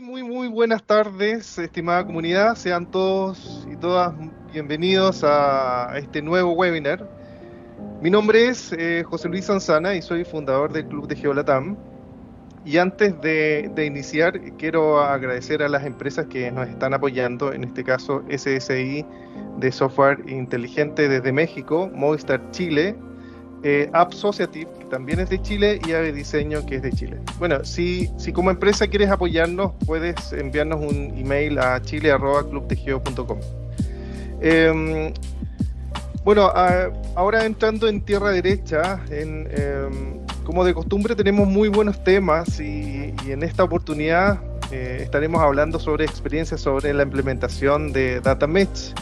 Muy buenas tardes, estimada comunidad. Sean todos y todas bienvenidos a este nuevo webinar. Mi nombre es José Luis Sanzana y soy fundador del Club de Geolatam. Y antes de iniciar, quiero agradecer a las empresas que nos están apoyando, en este caso SSI de software inteligente desde México, Movistar Chile, App Society, que también es de Chile, y Ave Diseño, que es de Chile. Bueno, si como empresa quieres apoyarnos, puedes enviarnos un email a chile@clubdegeo.com. Bueno, ahora entrando en tierra derecha, como de costumbre tenemos muy buenos temas y en esta oportunidad estaremos hablando sobre experiencias sobre la implementación de Data Mesh.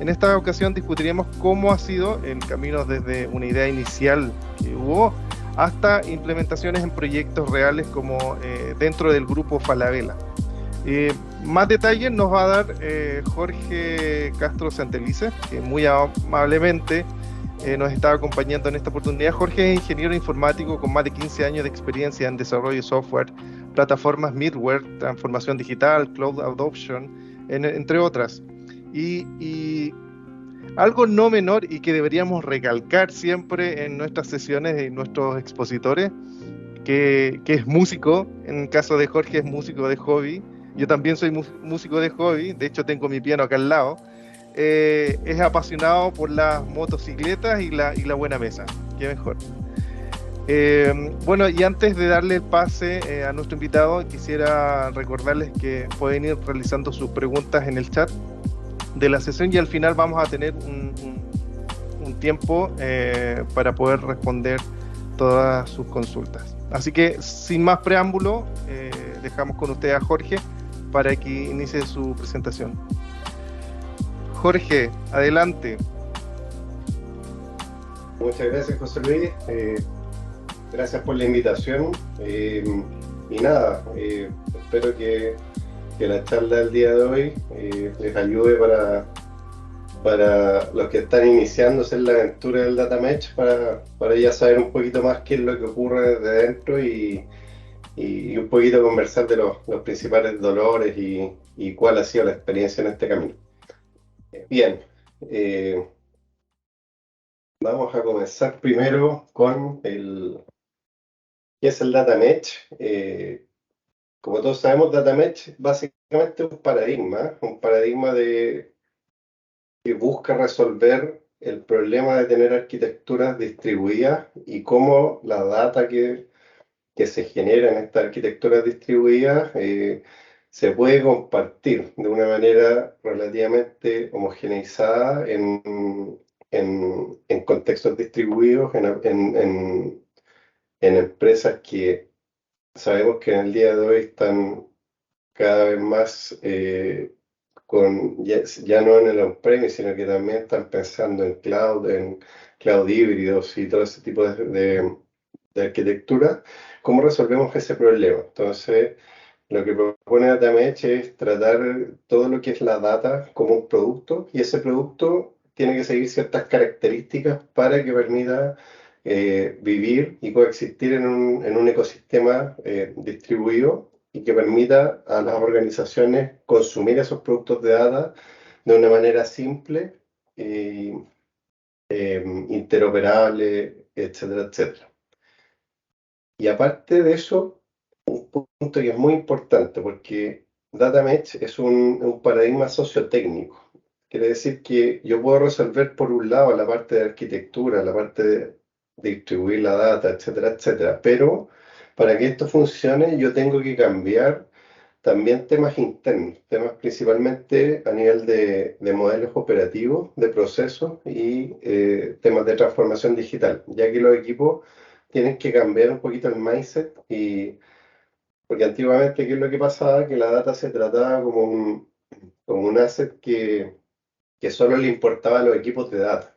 En esta ocasión discutiremos cómo ha sido el camino desde una idea inicial que hubo hasta implementaciones en proyectos reales como dentro del grupo Falabella. Más detalles nos va a dar Jorge Castro Santelice, que muy amablemente nos está acompañando en esta oportunidad. Jorge es ingeniero informático con más de 15 años de experiencia en desarrollo de software, plataformas middleware, transformación digital, cloud adoption, entre otras. Y algo no menor y que deberíamos recalcar siempre en nuestras sesiones y nuestros expositores, que es músico. En el caso de Jorge es músico de hobby. Yo también soy músico de hobby, de hecho tengo mi piano acá al lado. Es apasionado por las motocicletas y la buena mesa, qué mejor. Bueno, y antes de darle el pase a nuestro invitado, quisiera recordarles que pueden ir realizando sus preguntas en el chat de la sesión y al final vamos a tener un tiempo para poder responder todas sus consultas. Así que sin más preámbulo, dejamos con usted a Jorge para que inicie su presentación. Jorge, adelante. Muchas gracias, José Luis. Gracias por la invitación. Y nada, espero que la charla del día de hoy les ayude para los que están iniciándose en la aventura del Data Mesh, para ya saber un poquito más qué es lo que ocurre desde dentro y un poquito conversar de los principales dolores y cuál ha sido la experiencia en este camino. Bien, vamos a comenzar primero con ¿qué es el Data Mesh? Como todos sabemos, Data Mesh básicamente es un paradigma que busca resolver el problema de tener arquitecturas distribuidas y cómo la data que se genera en estas arquitecturas distribuidas se puede compartir de una manera relativamente homogeneizada en contextos distribuidos, en empresas que sabemos que en el día de hoy están cada vez más ya no en el on-premise, sino que también están pensando en cloud híbridos y todo ese tipo de arquitectura. ¿Cómo resolvemos ese problema? Entonces, lo que propone DataMesh es tratar todo lo que es la data como un producto, y ese producto tiene que seguir ciertas características para que permita vivir y coexistir en un ecosistema distribuido, y que permita a las organizaciones consumir esos productos de data de una manera simple, interoperable, etcétera, etcétera. Y aparte de eso, un punto que es muy importante, porque Data Mesh es un paradigma sociotécnico. Quiere decir que yo puedo resolver por un lado la parte de arquitectura, la parte de distribuir la data, etcétera, etcétera, pero para que esto funcione yo tengo que cambiar también temas internos, temas principalmente a nivel de modelos operativos, de procesos y temas de transformación digital, ya que los equipos tienen que cambiar un poquito el mindset, porque antiguamente, ¿qué es lo que pasaba? Que la data se trataba como un asset que solo le importaba a los equipos de data.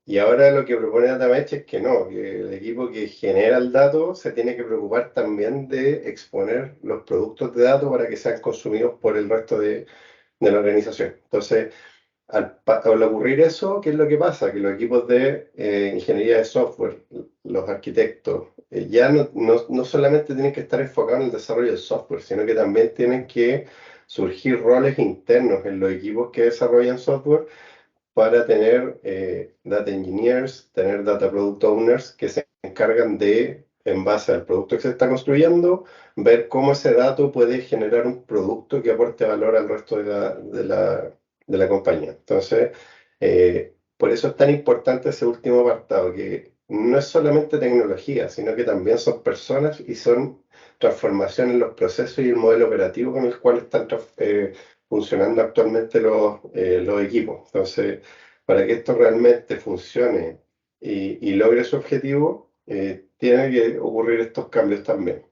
Y ahora lo que propone DataMesh es que no, que el equipo que genera el dato se tiene que preocupar también de exponer los productos de datos para que sean consumidos por el resto de la organización. Entonces, al ocurrir eso, ¿qué es lo que pasa? Que los equipos de ingeniería de software, los arquitectos, ya no solamente tienen que estar enfocados en el desarrollo del software, sino que también tienen que surgir roles internos en los equipos que desarrollan software para tener data engineers, tener data product owners que se encargan de, en base al producto que se está construyendo, ver cómo ese dato puede generar un producto que aporte valor al resto de la compañía. Entonces, por eso es tan importante ese último apartado, que no es solamente tecnología, sino que también son personas y son transformación en los procesos y el modelo operativo con el cual están funcionando actualmente los equipos. Entonces, para que esto realmente funcione y logre su objetivo, tienen que ocurrir estos cambios también.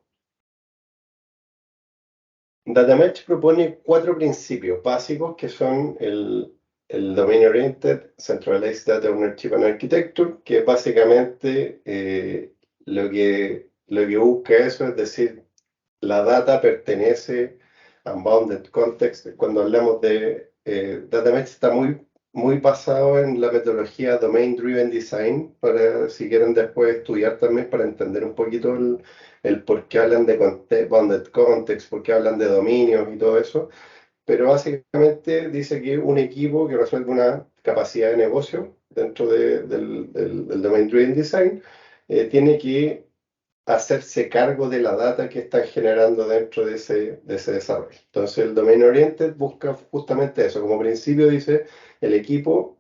DataMesh propone 4 principios básicos que son el Domain Oriented, Centralized Data Ownership and Architecture, que básicamente lo que busca eso, es decir, la data pertenece a Unbounded Context. Cuando hablamos de Data Mesh, está muy basado en la metodología Domain Driven Design, para si quieren después estudiar también para entender un poquito el por qué hablan de Bounded Context, por qué hablan de dominios y todo eso. Pero básicamente dice que un equipo que resuelve una capacidad de negocio dentro del Domain Driven Design tiene que hacerse cargo de la data que están generando dentro de ese desarrollo. Entonces el Domain Oriented busca justamente eso. Como principio dice, el equipo,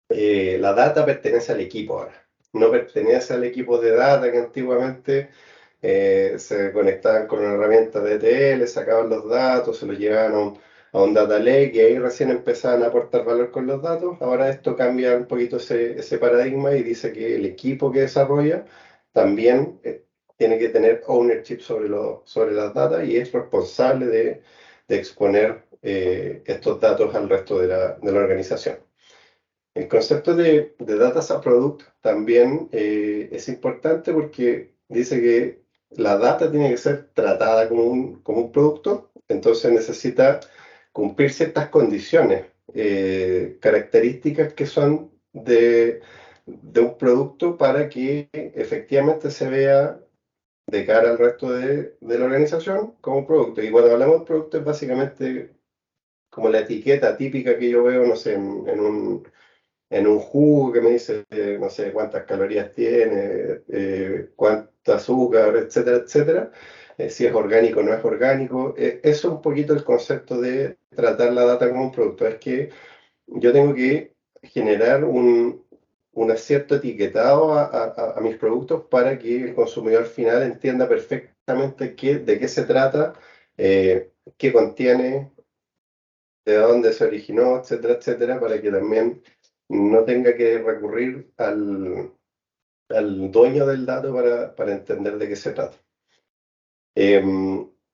la data pertenece al equipo ahora. No pertenece al equipo de data que antiguamente se conectaban con una herramienta de ETL, sacaban los datos, se los llevaban a un data lake y ahí recién empezaban a aportar valor con los datos. Ahora esto cambia un poquito ese paradigma y dice que el equipo que desarrolla también tiene que tener ownership sobre las datas y es responsable de exponer estos datos al resto de la organización. El concepto de Data as a Product también es importante porque dice que la data tiene que ser tratada como un producto, entonces necesita cumplir ciertas condiciones, características que son de un producto para que efectivamente se vea de cara al resto de la organización como un producto. Y cuando hablamos de producto es básicamente como la etiqueta típica que yo veo, no sé, en un jugo que me dice, no sé, cuántas calorías tiene, cuánto azúcar, etcétera, etcétera, si es orgánico o no es orgánico. Eso es un poquito el concepto de tratar la data como un producto. Es que yo tengo que generar un cierto etiquetado a mis productos para que el consumidor final entienda perfectamente de qué se trata, qué contiene, de dónde se originó, etcétera, etcétera, para que también no tenga que recurrir al dueño del dato para entender de qué se trata.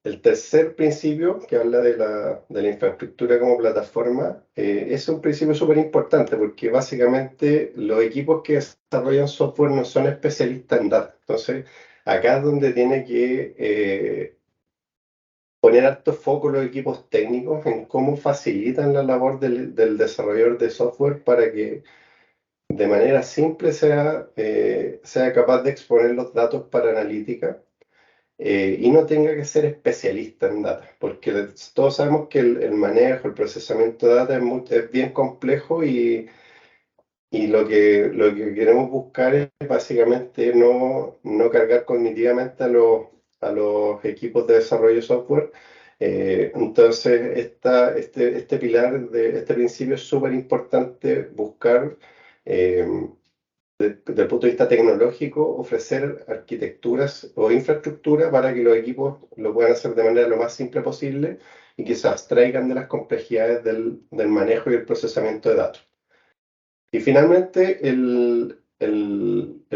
El tercer principio, que habla de la infraestructura como plataforma, es un principio súper importante porque básicamente los equipos que desarrollan software no son especialistas en data. Entonces, acá es donde tiene que poner harto foco los equipos técnicos en cómo facilitan la labor del desarrollador de software para que de manera simple sea capaz de exponer los datos para analítica y no tenga que ser especialista en data, porque todos sabemos que el manejo, el procesamiento de data es bien complejo y lo que queremos buscar es básicamente no cargar cognitivamente a los equipos de desarrollo de software. Entonces, este pilar de este principio es súper importante buscar, desde el punto de vista tecnológico, ofrecer arquitecturas o infraestructura para que los equipos lo puedan hacer de manera lo más simple posible y que se abstraigan de las complejidades del manejo y el procesamiento de datos. Y finalmente, el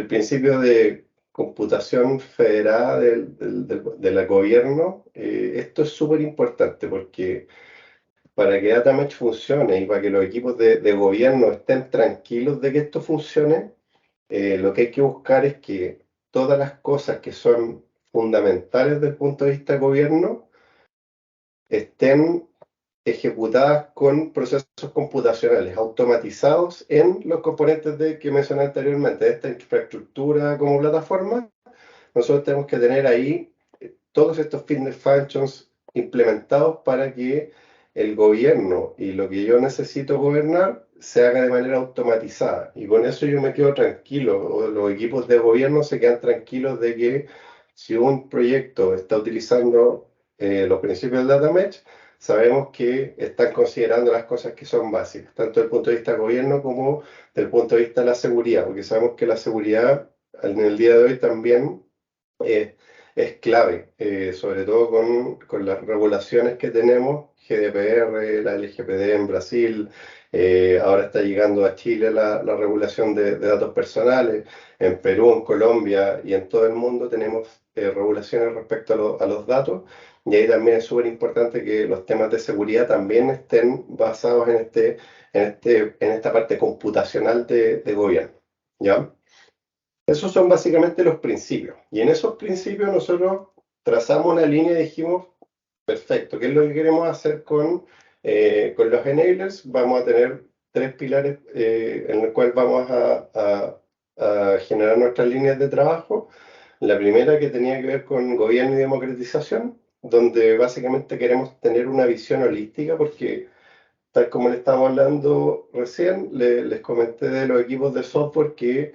principio de computación federada del gobierno, esto es súper importante porque para que DataMesh funcione y para que los equipos de gobierno estén tranquilos de que esto funcione, lo que hay que buscar es que todas las cosas que son fundamentales desde el punto de vista del gobierno estén ejecutadas con procesos computacionales automatizados en los componentes que mencioné anteriormente, esta infraestructura como plataforma, nosotros tenemos que tener ahí todos estos fitness functions implementados para que el gobierno y lo que yo necesito gobernar se haga de manera automatizada. Y con eso yo me quedo tranquilo, o los equipos de gobierno se quedan tranquilos de que si un proyecto está utilizando los principios del data mesh, sabemos que están considerando las cosas que son básicas, tanto desde el punto de vista del gobierno como desde el punto de vista de la seguridad, porque sabemos que la seguridad en el día de hoy también es clave, sobre todo con las regulaciones que tenemos, GDPR, la LGPD en Brasil, ahora está llegando a Chile la regulación de datos personales, en Perú, en Colombia y en todo el mundo tenemos regulaciones respecto a los datos, y ahí también es súper importante que los temas de seguridad también estén basados en esta parte computacional de gobierno, ¿ya? Esos son básicamente los principios. Y en esos principios nosotros trazamos una línea y dijimos, perfecto, ¿qué es lo que queremos hacer con los enablers? Vamos a tener tres pilares en los cuales vamos a generar nuestras líneas de trabajo. La primera que tenía que ver con gobierno y democratización, donde básicamente queremos tener una visión holística, porque tal como le estábamos hablando recién, les comenté de los equipos de software que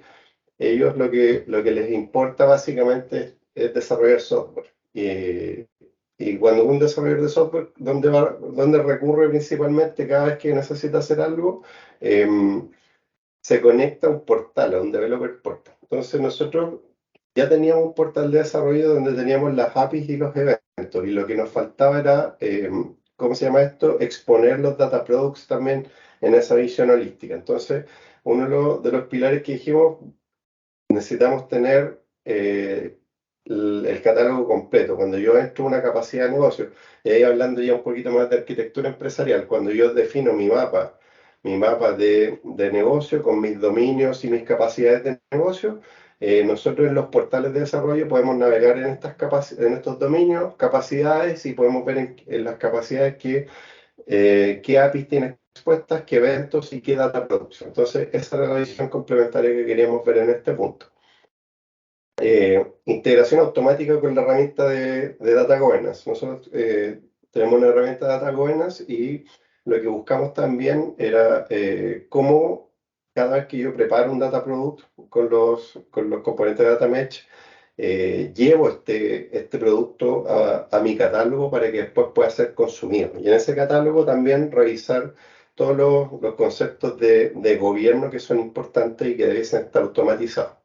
ellos lo que les importa básicamente es desarrollar software. Y cuando un desarrollador de software, ¿dónde recurre principalmente cada vez que necesita hacer algo? Se conecta a un portal, a un developer portal. Entonces nosotros ya teníamos un portal de desarrollo donde teníamos las APIs y los eventos, y lo que nos faltaba era, ¿cómo se llama esto? Exponer los data products también en esa visión holística. Entonces, uno de los pilares que dijimos, necesitamos tener el catálogo completo. Cuando yo entro a una capacidad de negocio, y ahí hablando ya un poquito más de arquitectura empresarial, cuando yo defino mi mapa de negocio con mis dominios y mis capacidades de negocio, nosotros en los portales de desarrollo podemos navegar en estos dominios, capacidades, y podemos ver en las capacidades qué APIs tiene expuestas, qué eventos y qué data producción. Entonces, esa era la visión complementaria que queríamos ver en este punto. Integración automática con la herramienta de Data Governance. Nosotros tenemos una herramienta de Data Governance, y lo que buscamos también era cómo cada vez que yo preparo un data product con los componentes de Data Mesh, llevo este producto a mi catálogo para que después pueda ser consumido. Y en ese catálogo también revisar todos los conceptos de gobierno que son importantes y que deben estar automatizados.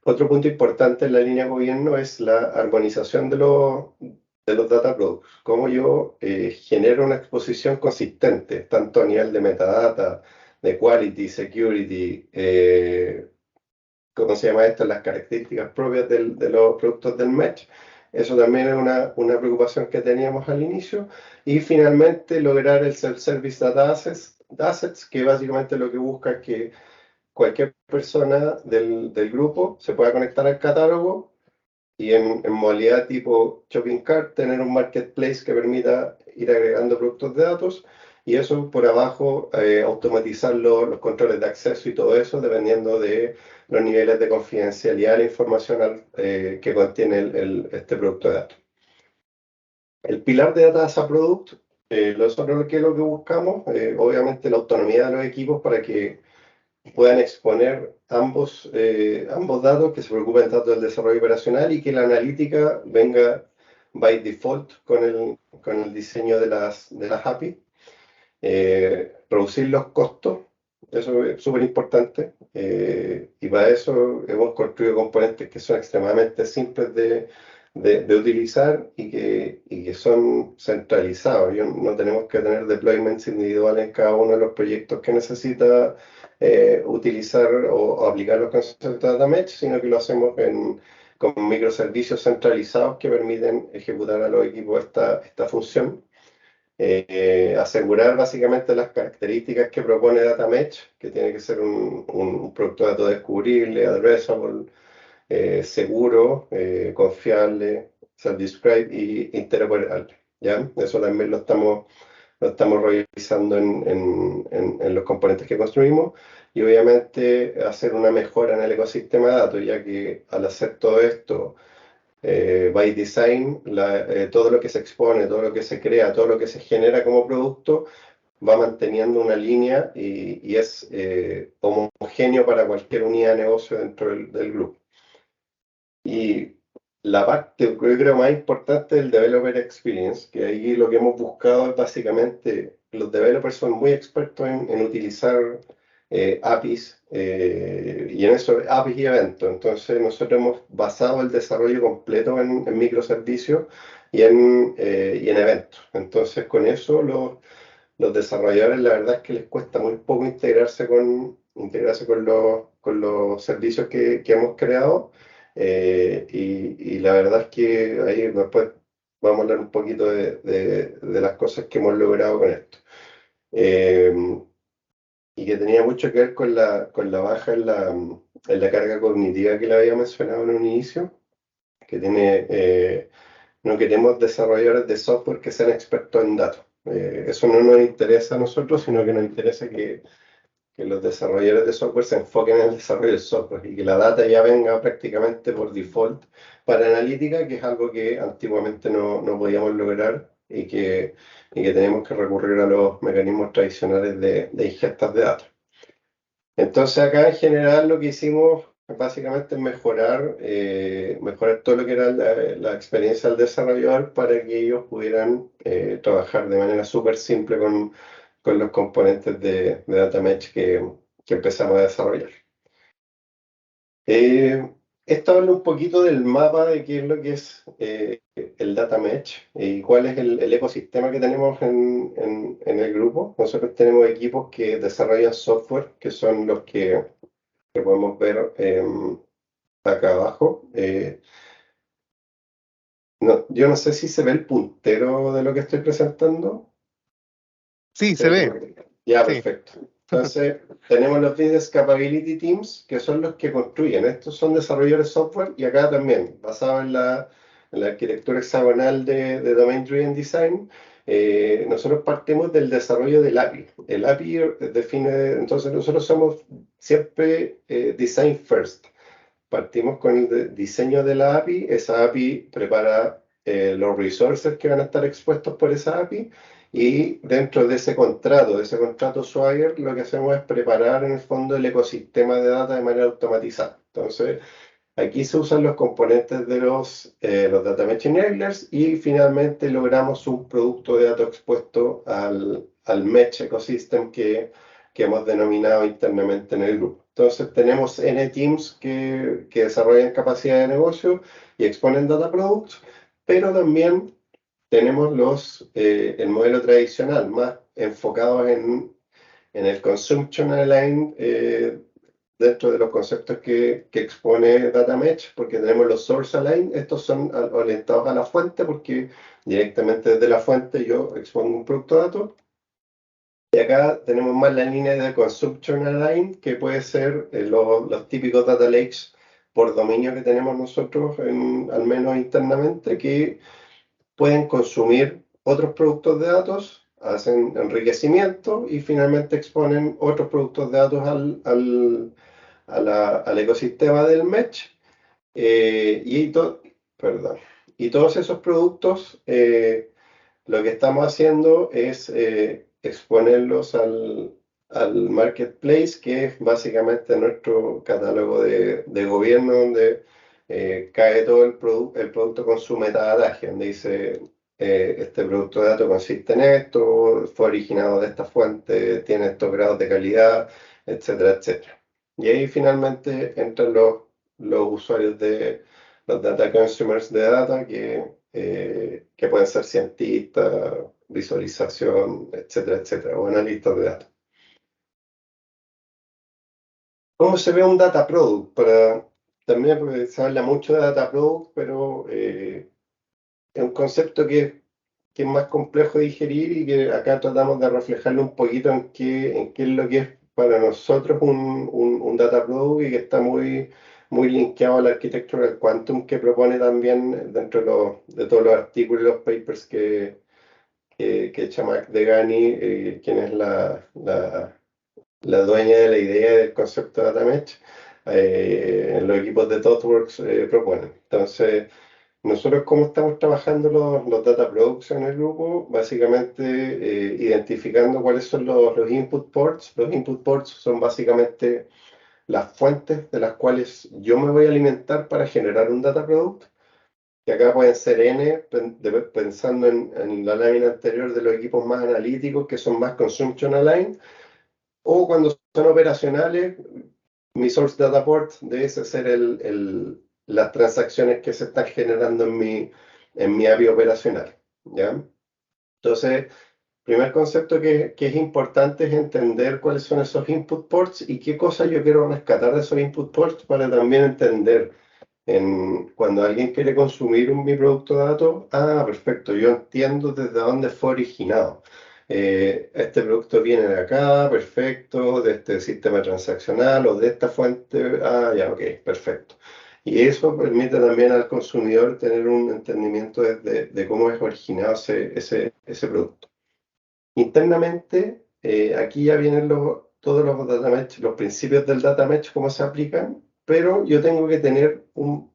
Otro punto importante en la línea de gobierno es la armonización de los data products. Cómo yo genero una exposición consistente, tanto a nivel de metadata, de quality, security, ¿cómo se llama esto? Las características propias de los productos del mesh. Eso también es una preocupación que teníamos al inicio. Y finalmente lograr el self-service data assets, que básicamente lo que busca es que cualquier persona del grupo se pueda conectar al catálogo, y en modalidad tipo shopping cart tener un marketplace que permita ir agregando productos de datos, y eso por abajo automatizar los controles de acceso y todo eso dependiendo de los niveles de confidencialidad de la información que contiene este producto de datos. El pilar de Data as a Product, nosotros ¿qué es lo que buscamos? Obviamente la autonomía de los equipos para que puedan exponer ambos datos, que se preocupen tanto del desarrollo operacional, y que la analítica venga by default con el diseño de las API. Reducir los costos, eso es súper importante, y para eso hemos construido componentes que son extremadamente simples de utilizar y que son centralizados. No tenemos que tener deployments individuales en cada uno de los proyectos que necesita utilizar o aplicar los conceptos de Data Mesh, sino que lo hacemos con microservicios centralizados que permiten ejecutar a los equipos esta función. Asegurar básicamente las características que propone Data Mesh, que tiene que ser un producto de datos descubrible, addressable, seguro, confiable, self-described y interoperable. ¿Ya? Eso también lo estamos lo estamos revisando en los componentes que construimos y obviamente hacer una mejora en el ecosistema de datos, ya que al hacer todo esto by design, todo lo que se expone, todo lo que se crea, todo lo que se genera como producto va manteniendo una línea y es homogéneo para cualquier unidad de negocio dentro del grupo. Y la parte, yo creo, más importante del Developer Experience, que ahí lo que hemos buscado es básicamente, los developers son muy expertos en utilizar APIs, y en eso, APIs y eventos. Entonces, nosotros hemos basado el desarrollo completo en microservicios y en eventos. Entonces, con eso, los desarrolladores, la verdad es que les cuesta muy poco integrarse con los servicios que hemos creado. Y la verdad es que ahí después vamos a hablar un poquito de las cosas que hemos logrado con esto. Eh, y que tenía mucho que ver con la baja en la carga cognitiva que le había mencionado en un inicio, que no queremos desarrolladores de software que sean expertos en datos. Eso no nos interesa a nosotros, sino que nos interesa que los desarrolladores de software se enfoquen en el desarrollo del software y que la data ya venga prácticamente por default para analítica, que es algo que antiguamente no podíamos lograr y que tenemos que recurrir a los mecanismos tradicionales de ingestas de datos. Entonces acá en general lo que hicimos básicamente es mejorar todo lo que era la experiencia del desarrollador para que ellos pudieran trabajar de manera súper simple con los componentes de Data Mesh que empezamos a desarrollar. Esto habla un poquito del mapa de qué es lo que es el Data Mesh y cuál es el ecosistema que tenemos en el grupo. Nosotros tenemos equipos que desarrollan software, que son los que podemos ver acá abajo. Yo no sé si se ve el puntero de lo que estoy presentando. Sí, se ve. Ya, Sí. perfecto. Entonces, tenemos los Business Capability Teams, que son los que construyen. Estos son desarrolladores de software y acá también, basado en la arquitectura hexagonal de Domain Driven Design, nosotros partimos del desarrollo del API. El API define, entonces nosotros somos siempre design first. Partimos con el diseño de la API, esa API prepara los resources que van a estar expuestos por esa API y dentro de ese contrato Swagger, lo que hacemos es preparar en el fondo el ecosistema de data de manera automatizada. Entonces, aquí se usan los componentes de los Data Mesh Enablers y finalmente logramos un producto de datos expuesto al Mesh Ecosystem que hemos denominado internamente en el grupo. Entonces tenemos N teams que desarrollan capacidad de negocio y exponen data products, pero también tenemos el modelo tradicional, más enfocados en el consumption aligned, dentro de los conceptos que expone Data Mesh, porque tenemos los source aligned, estos son orientados a la fuente, porque directamente desde la fuente yo expongo un producto de datos. Y acá tenemos más la línea de Consumption Align, que puede ser los típicos data lakes por dominio que tenemos nosotros, al menos internamente, que pueden consumir otros productos de datos, hacen enriquecimiento y finalmente exponen otros productos de datos al ecosistema del Mesh. Perdón. Y todos esos productos, lo que estamos haciendo es exponerlos al marketplace, que es básicamente nuestro catálogo de gobierno, donde cae todo el producto con su metadata, donde dice este producto de datos consiste en esto, fue originado de esta fuente, tiene estos grados de calidad, etcétera, etcétera. Y ahí finalmente entran los usuarios de los data consumers de data que pueden ser cientistas, visualización, etcétera, etcétera, o analistas de datos. ¿Cómo se ve un data product? También porque se habla mucho de data product, pero es un concepto que es más complejo de digerir y que acá tratamos de reflejarlo un poquito en qué es lo que es para nosotros un data product y que está muy linkeado a la arquitectura del Quantum que propone también dentro de todos los artículos y los papers que que es Chamac Degani, quien es la dueña de la idea del concepto de Data Mesh, en los equipos de ThoughtWorks proponen. Entonces, nosotros cómo estamos trabajando los Data Products en el grupo, básicamente identificando cuáles son los input ports. Los input ports son básicamente las fuentes de las cuales yo me voy a alimentar para generar un Data Product, que acá pueden ser N, pensando en la lámina anterior de los equipos más analíticos, que son más consumption aligned, o cuando son operacionales, mi source data port debe ser las transacciones que se están generando en mi API operacional, ¿ya? Entonces, primer concepto que es importante es entender cuáles son esos input ports y qué cosas yo quiero rescatar de esos input ports para también entender cuando alguien quiere consumir mi producto de datos, perfecto, yo entiendo desde dónde fue originado. Este producto viene de acá, perfecto, de este sistema transaccional o de esta fuente, ya, ok, perfecto. Y eso permite también al consumidor tener un entendimiento de cómo es originado ese producto. Internamente, aquí ya vienen todos los data mesh, los principios del data mesh, cómo se aplican, pero yo tengo que tener un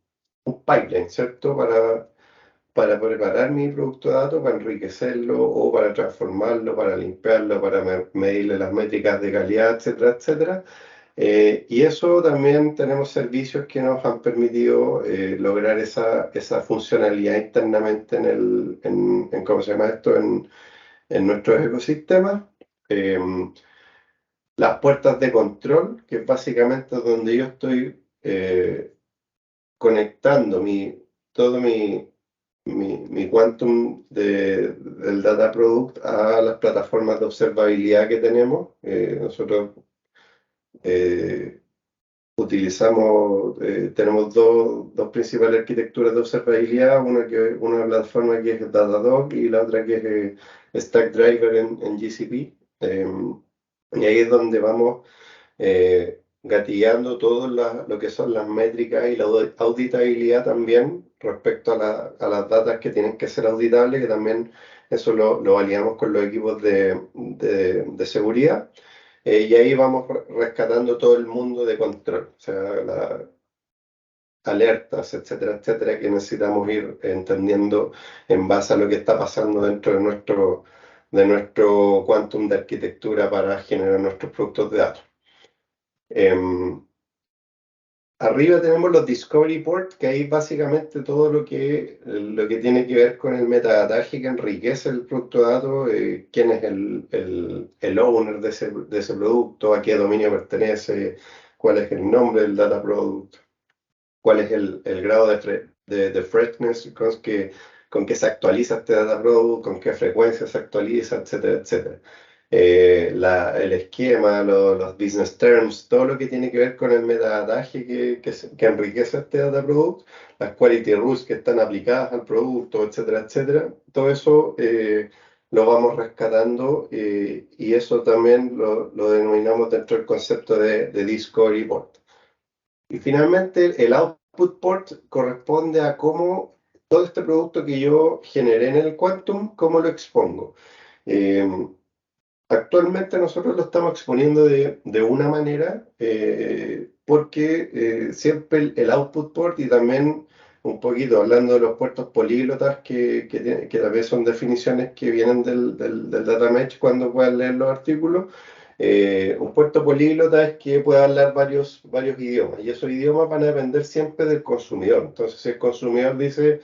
pipeline, ¿cierto? Para preparar mi producto de datos, para enriquecerlo o para transformarlo, para limpiarlo, para medirle las métricas de calidad, etcétera, etcétera. Y eso también tenemos servicios que nos han permitido lograr esa funcionalidad internamente ¿cómo se llama esto? En nuestros ecosistemas. Eh, las puertas de control, que es básicamente donde yo estoy conectando todo mi quantum del data product a las plataformas de observabilidad que tenemos. Nosotros tenemos dos principales arquitecturas de observabilidad, una plataforma que es Datadog y la otra que es Stackdriver en GCP. Y ahí es donde vamos gatillando todo lo que son las métricas y la auditabilidad también respecto a las datas que tienen que ser auditables, que también eso lo validamos con los equipos de seguridad. Y ahí vamos rescatando todo el mundo de control, o sea, las alertas, etcétera, etcétera, que necesitamos ir entendiendo en base a lo que está pasando dentro de nuestro quantum de arquitectura para generar nuestros productos de datos. Arriba tenemos los Discovery Port, que ahí básicamente todo lo que tiene que ver con el metadataje que enriquece el producto de datos, quién es el owner de ese producto, a qué dominio pertenece, cuál es el nombre del data product, cuál es el grado de freshness con que se actualiza este data product, con qué frecuencia se actualiza, etcétera, etcétera. El esquema, los business terms, todo lo que tiene que ver con el metadataje que enriquece este data product, las quality rules que están aplicadas al producto, etcétera, etcétera. Todo eso lo vamos rescatando y eso también lo denominamos dentro del concepto de Discovery Port. Y finalmente el output port corresponde a cómo todo este producto que yo generé en el Quantum, cómo lo expongo. Actualmente nosotros lo estamos exponiendo de una manera porque siempre el output port y también un poquito hablando de los puertos políglotas que también son definiciones que vienen del data mesh cuando puedan leer los artículos. Un puerto políglota es que puede hablar varios idiomas y esos idiomas van a depender siempre del consumidor. Entonces si el consumidor dice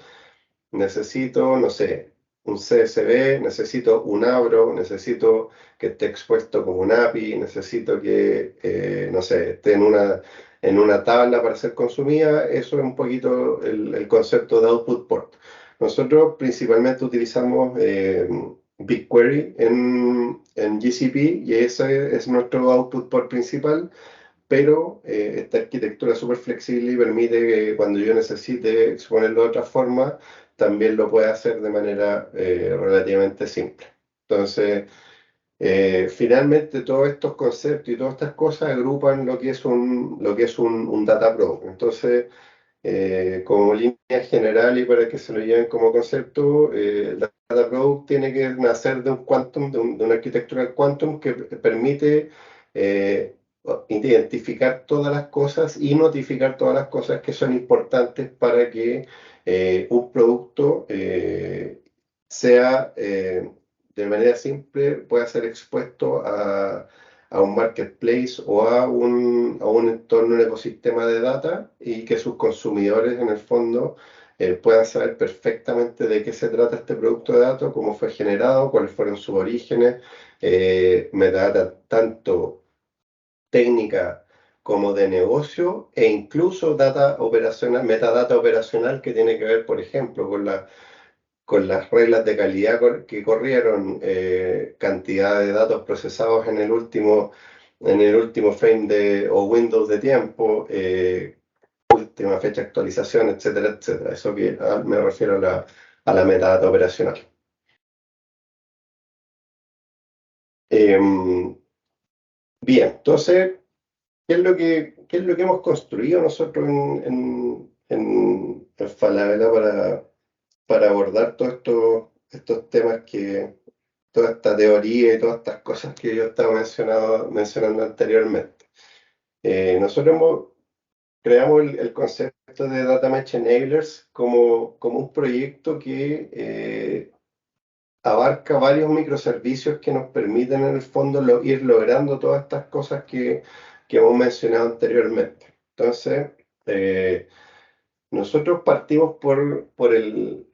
necesito, no sé, un CSV, necesito un Avro, necesito que esté expuesto como un API, necesito que, no sé, esté en una tabla para ser consumida. Eso es un poquito el concepto de output port. Nosotros principalmente utilizamos BigQuery en GCP y ese es nuestro output port principal, pero esta arquitectura es súper flexible y permite que cuando yo necesite exponerlo de otra forma, también lo pueda hacer de manera relativamente simple. Entonces, finalmente todos estos conceptos y todas estas cosas agrupan lo que es un data product. Entonces, Como línea general y para que se lo lleven como concepto, el Data Product tiene que nacer de un quantum, de una arquitectura quantum que permite identificar todas las cosas y notificar todas las cosas que son importantes para que un producto sea, de manera simple, pueda ser expuesto a un marketplace o a un entorno, un ecosistema de data y que sus consumidores en el fondo puedan saber perfectamente de qué se trata este producto de datos, cómo fue generado, cuáles fueron sus orígenes, metadata tanto técnica como de negocio e incluso data operacional, metadata operacional que tiene que ver, por ejemplo, con las reglas de calidad que corrieron, cantidad de datos procesados en el último frame o Windows de tiempo, última fecha de actualización, etcétera, etcétera. Eso que me refiero a la metadata operacional. Bien, entonces, qué es lo que hemos construido nosotros en Falabella para abordar todos estos temas toda esta teoría y todas estas cosas que yo estaba mencionando anteriormente? Nosotros creamos el concepto de Data Mesh Enablers como un proyecto que abarca varios microservicios que nos permiten en el fondo ir logrando todas estas cosas que hemos mencionado anteriormente. Entonces, nosotros partimos por el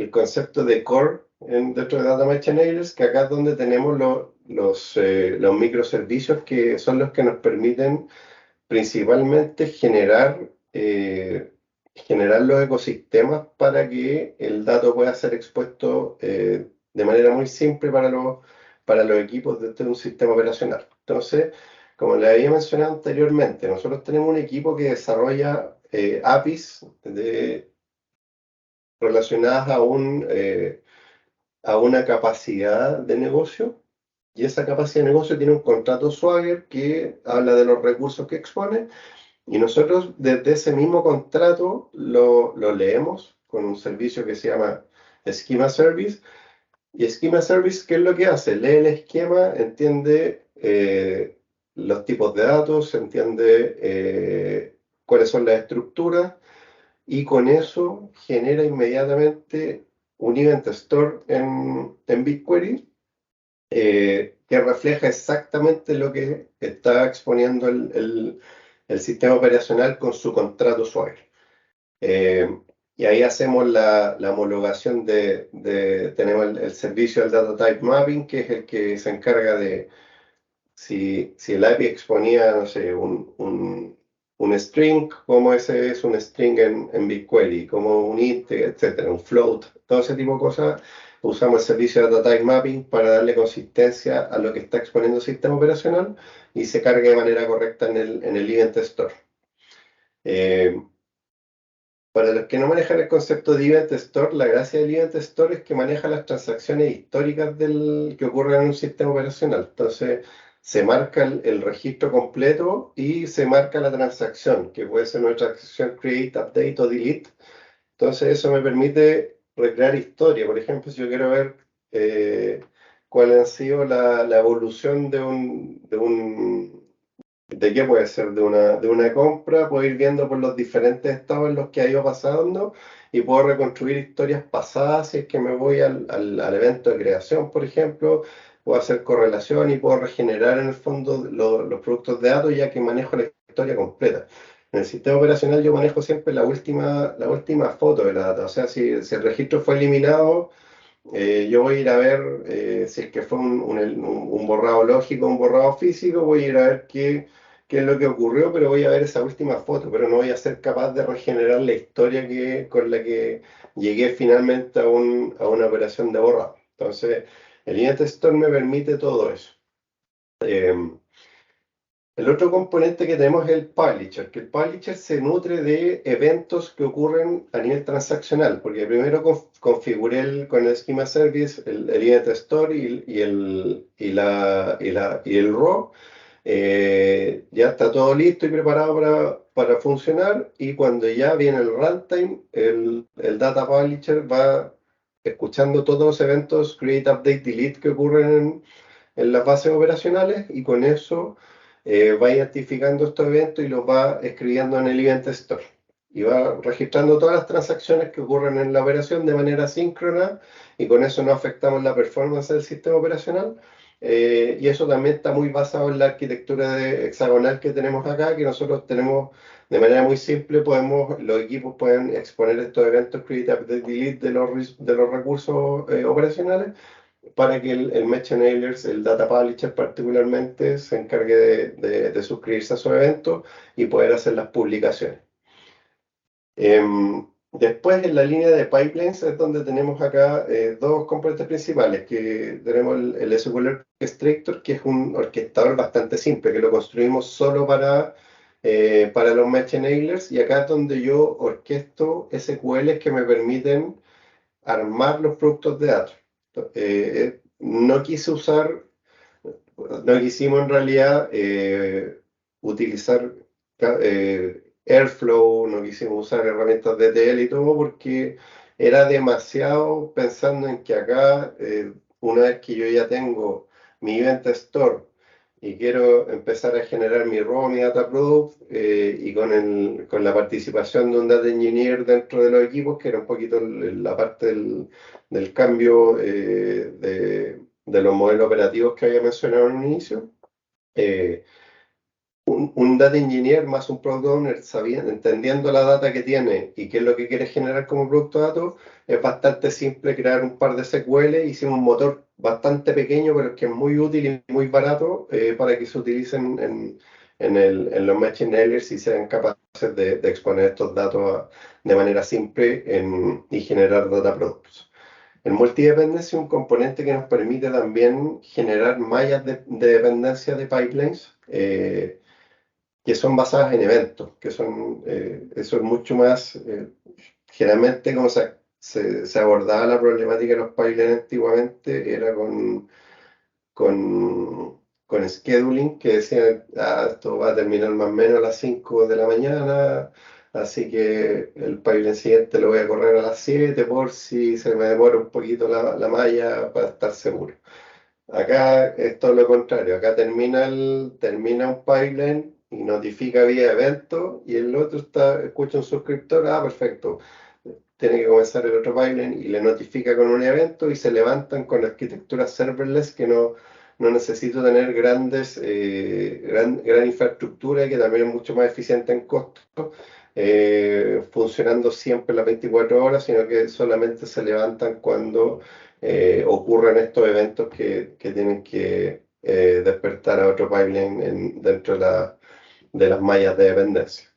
concepto de core dentro de Data Mesh Enablers, que acá es donde tenemos los microservicios que son los que nos permiten principalmente generar los ecosistemas para que el dato pueda ser expuesto de manera muy simple para los equipos dentro de un sistema operacional. Entonces, como les había mencionado anteriormente, nosotros tenemos un equipo que desarrolla APIs relacionadas a una capacidad de negocio, y esa capacidad de negocio tiene un contrato Swagger que habla de los recursos que expone, y nosotros desde ese mismo contrato lo leemos con un servicio que se llama Schema Service. Y Schema Service, ¿qué es lo que hace? Lee el esquema, entiende los tipos de datos, entiende cuáles son las estructuras, y con eso genera inmediatamente un event store en BigQuery que refleja exactamente lo que está exponiendo el sistema operacional con su contrato usuario. Y ahí hacemos la homologación tenemos el servicio del Data Type Mapping, que es el que se encarga de si el API exponía, no sé, un string, como ese es un string en BigQuery, como un int, etcétera, un float, todo ese tipo de cosas. Usamos el servicio de Data Type Mapping para darle consistencia a lo que está exponiendo el sistema operacional y se cargue de manera correcta en el Event Store. Para los que no manejan el concepto de Event Store, la gracia del Event Store es que maneja las transacciones históricas que ocurren en un sistema operacional. Entonces, se marca el registro completo y se marca la transacción, que puede ser una transacción create, update o delete. Entonces, eso me permite recrear historia. Por ejemplo, si yo quiero ver cuál ha sido la evolución de qué puede ser de una compra, puedo ir viendo por los diferentes estados en los que ha ido pasando y puedo reconstruir historias pasadas si es que me voy al evento de creación, por ejemplo, puedo hacer correlación y puedo regenerar en el fondo los productos de datos ya que manejo la historia completa. En el sistema operacional yo manejo siempre la última foto de la data, o sea, si el registro fue eliminado, yo voy a ir a ver si es que fue un borrado lógico, un borrado físico, voy a ir a ver qué es lo que ocurrió, pero voy a ver esa última foto, pero no voy a ser capaz de regenerar la historia con la que llegué finalmente a una operación de borrado. Entonces, el Event Store me permite todo eso. El otro componente que tenemos es el publisher, que el publisher se nutre de eventos que ocurren a nivel transaccional, porque primero configuré con el Schema Service el Event Store y el raw, ya está todo listo y preparado para funcionar, y cuando ya viene el runtime, el Data Publisher va escuchando todos los eventos Create, Update, Delete que ocurren en las bases operacionales, y con eso va identificando estos eventos y los va escribiendo en el Event Store. Y va registrando todas las transacciones que ocurren en la operación de manera síncrona, y con eso no afectamos la performance del sistema operacional. Y eso también está muy basado en la arquitectura hexagonal que tenemos acá, que nosotros tenemos de manera muy simple. Los equipos pueden exponer estos eventos create, update, delete de los recursos operacionales, para que el Mesh Enablers, el Data Publisher particularmente, se encargue de suscribirse a esos eventos y poder hacer las publicaciones. Después, en la línea de pipelines es donde tenemos acá dos componentes principales, que tenemos el SQL Orchestrator, que es un orquestador bastante simple, que lo construimos solo para los Mesh Enablers, y acá es donde yo orquesto SQLs que me permiten armar los productos de datos. No quise usar, no quisimos en realidad utilizar Airflow, no quisimos usar herramientas de ETL y todo, porque era demasiado, pensando en que acá, una vez que yo ya tengo mi Event Store y quiero empezar a generar mi RAW, mi Data Product, y con la participación de un Data Engineer dentro de los equipos, que era un poquito la parte del cambio de los modelos operativos que había mencionado en un inicio. Un Data Engineer más un Product Owner, entendiendo la data que tiene y qué es lo que quiere generar como producto de datos, es bastante simple crear un par de SQL. Hicimos un motor bastante pequeño, pero que es muy útil y muy barato, para que se utilicen en los Machine Learners y sean capaces de exponer estos datos de manera simple y generar data products. El multidependencia es un componente que nos permite también generar mallas de dependencia de pipelines, que son basadas en eventos, eso es mucho más, generalmente como se abordaba la problemática de los pipelines antiguamente, era con scheduling, que decían, esto va a terminar más o menos a las 5 de la mañana, así que el pipeline siguiente lo voy a correr a las 7 por si se me demora un poquito la malla, para estar seguro. Acá es todo lo contrario, acá termina un pipeline y notifica vía evento, y el otro escucha un suscriptor, perfecto, tiene que comenzar el otro pipeline, y le notifica con un evento, y se levantan con arquitecturas serverless, que no necesito tener gran infraestructura, y que también es mucho más eficiente en costo, funcionando siempre las 24 horas, sino que solamente se levantan cuando ocurren estos eventos que tienen que despertar a otro pipeline dentro de las mallas de dependencia.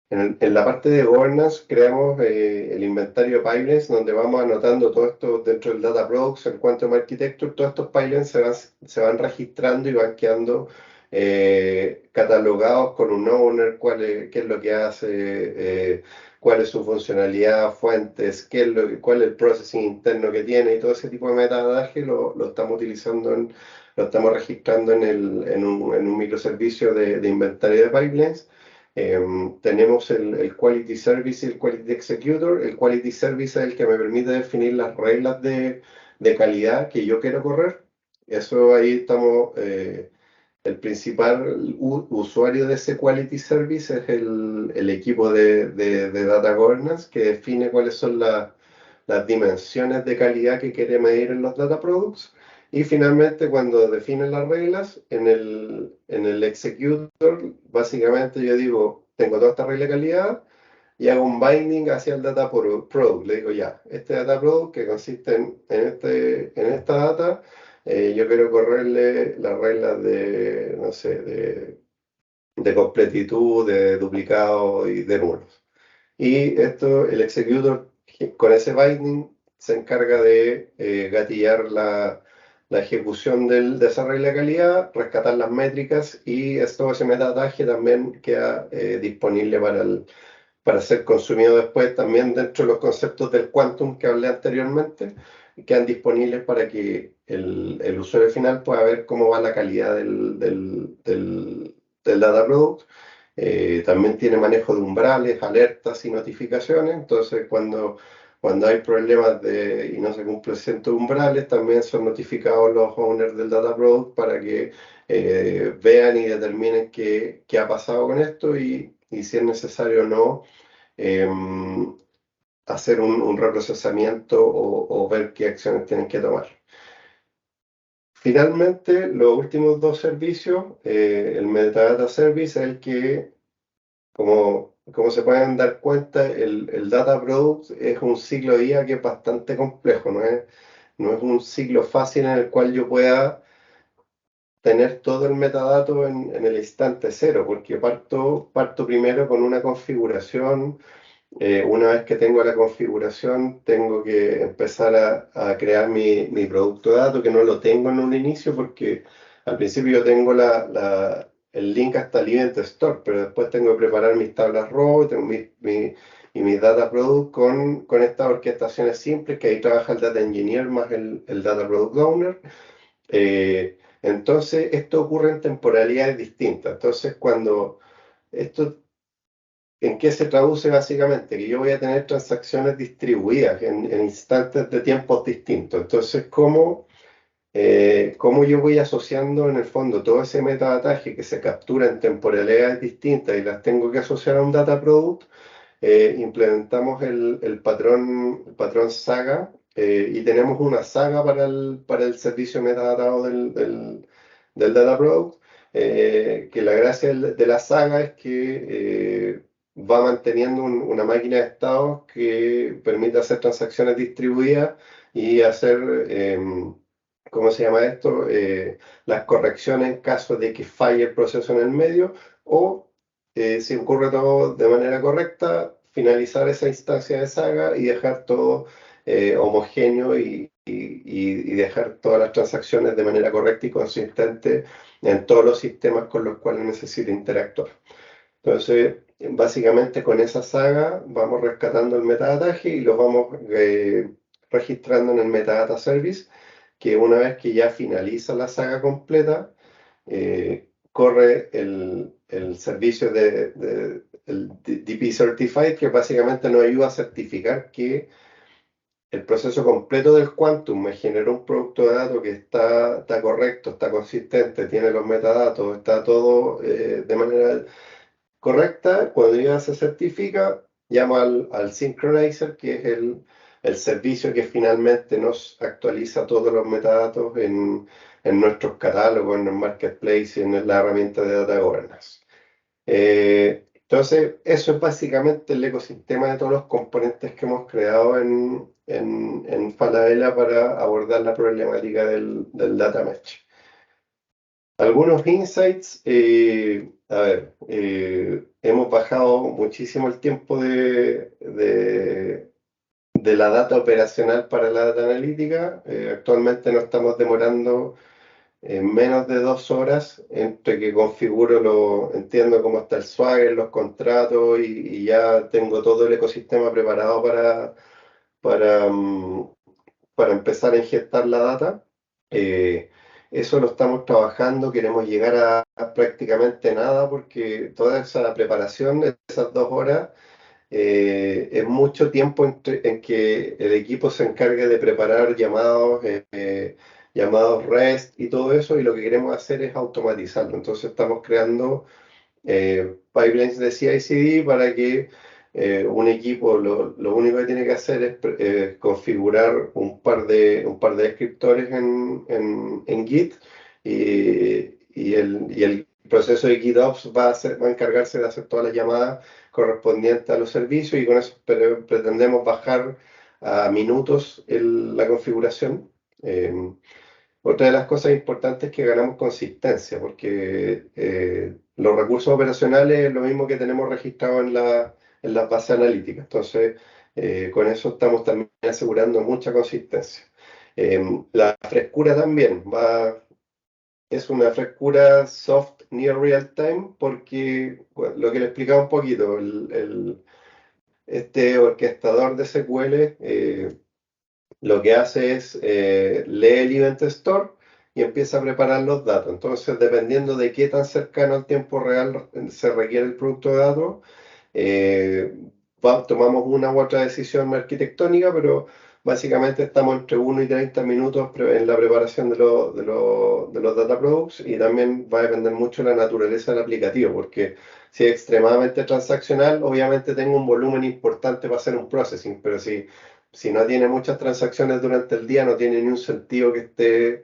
En la parte de governance creamos el inventario de pipelines, donde vamos anotando todo esto dentro del Data Products, en Quantum Architecture. Todos estos pipelines se van registrando y van quedando catalogados con un owner, qué es lo que hace, cuál es su funcionalidad, fuentes, cuál es el processing interno que tiene, y todo ese tipo de metadataje lo estamos utilizando, lo estamos registrando en un microservicio de inventario de pipelines. Tenemos el Quality Service y el Quality Executor. El Quality Service es el que me permite definir las reglas de calidad que yo quiero correr. Eso ahí estamos, el principal usuario de ese Quality Service es el equipo de Data Governance, que define cuáles son las dimensiones de calidad que quiere medir en los Data Products. Y finalmente, cuando definen las reglas, en el executor, básicamente yo digo, tengo toda esta regla de calidad, y hago un binding hacia el data product. Le digo, ya, este data product, que consiste en esta data, yo quiero correrle las reglas de, no sé, de completitud, de duplicado y de nulos. Y el executor, con ese binding, se encarga de gatillar la ejecución de esa regla de calidad, rescatar las métricas, y ese metadataje también queda disponible para ser consumido después también dentro de los conceptos del quantum que hablé anteriormente, y quedan disponibles para que el usuario final pueda ver cómo va la calidad del data product. También tiene manejo de umbrales, alertas y notificaciones, entonces cuando hay problemas y no se cumple cientos de umbrales, también son notificados los owners del data product para que vean y determinen qué ha pasado con esto y si es necesario o no hacer un reprocesamiento o ver qué acciones tienen que tomar. Finalmente, los últimos dos servicios, el Metadata Service es el que, como se pueden dar cuenta, el Data Product es un ciclo de IA que es bastante complejo, no es un ciclo fácil en el cual yo pueda tener todo el metadato en el instante cero, porque parto primero con una configuración. Una vez que tengo la configuración, tengo que empezar a crear mi producto de datos, que no lo tengo en un inicio, porque al principio yo tengo el link hasta el Event Store, pero después tengo que preparar mis tablas raw y mis data product con estas orquestaciones simples, que ahí trabaja el data engineer más el data product owner. Entonces, esto ocurre en temporalidades distintas. Entonces, cuando esto ¿en qué se traduce básicamente? Que yo voy a tener transacciones distribuidas en instantes de tiempos distintos. Entonces, ¿cómo yo voy asociando en el fondo todo ese metadataje que se captura en temporalidades distintas y las tengo que asociar a un data product? Implementamos el patrón Saga y tenemos una saga para el servicio metadatado del data product. Que la gracia de la saga es que va manteniendo una máquina de estados que permite hacer transacciones distribuidas y hacer, ¿cómo se llama esto? Las correcciones en caso de que falle el proceso en el medio o si ocurre todo de manera correcta, finalizar esa instancia de saga y dejar todo homogéneo y dejar todas las transacciones de manera correcta y consistente en todos los sistemas con los cuales necesita interactuar. Entonces, básicamente con esa saga vamos rescatando el metadataje y lo vamos registrando en el metadata service, que una vez que ya finaliza la saga completa, corre el servicio el DP Certified, que básicamente nos ayuda a certificar que el proceso completo del Quantum me generó un producto de datos que está correcto, está consistente, tiene los metadatos, está todo de manera correcta. Cuando ya se certifica, llamo al Synchronizer, que es el servicio que finalmente nos actualiza todos los metadatos en nuestros catálogos, en el marketplace y en la herramienta de Data Governance. Entonces, eso es básicamente el ecosistema de todos los componentes que hemos creado en Falabella para abordar la problemática del data mesh. Algunos insights, a ver, hemos bajado muchísimo el tiempo de la data operacional para la data analítica. Actualmente nos estamos demorando en menos de 2 horas entre que entiendo cómo está el Swagger, los contratos y ya tengo todo el ecosistema preparado para empezar a ingestar la data. Eso lo estamos trabajando, queremos llegar a prácticamente nada porque toda esa preparación de esas 2 horas es mucho tiempo en que el equipo se encargue de preparar llamados REST y todo eso, y lo que queremos hacer es automatizarlo. Entonces estamos creando pipelines de CI/CD para que un equipo lo único que tiene que hacer es configurar un par de descriptores en Git y el proceso de GitOps va a encargarse de hacer todas las llamadas correspondientes a los servicios, y con eso pretendemos bajar a minutos la configuración. Otra de las cosas importantes es que ganamos consistencia, porque los recursos operacionales es lo mismo que tenemos registrado en las bases analíticas. Entonces, con eso estamos también asegurando mucha consistencia. La frescura también es una frescura soft near real time, porque bueno, lo que le explicaba un poquito, este orquestador de SQL lo que hace es lee el event store y empieza a preparar los datos. Entonces, dependiendo de qué tan cercano al tiempo real se requiere el producto de datos, eh, tomamos una u otra decisión arquitectónica, pero básicamente estamos entre 1 y 30 minutos en la preparación de los data products, y también va a depender mucho de la naturaleza del aplicativo, porque si es extremadamente transaccional, obviamente tengo un volumen importante para hacer un processing, pero si no tiene muchas transacciones durante el día, no tiene ni un sentido que esté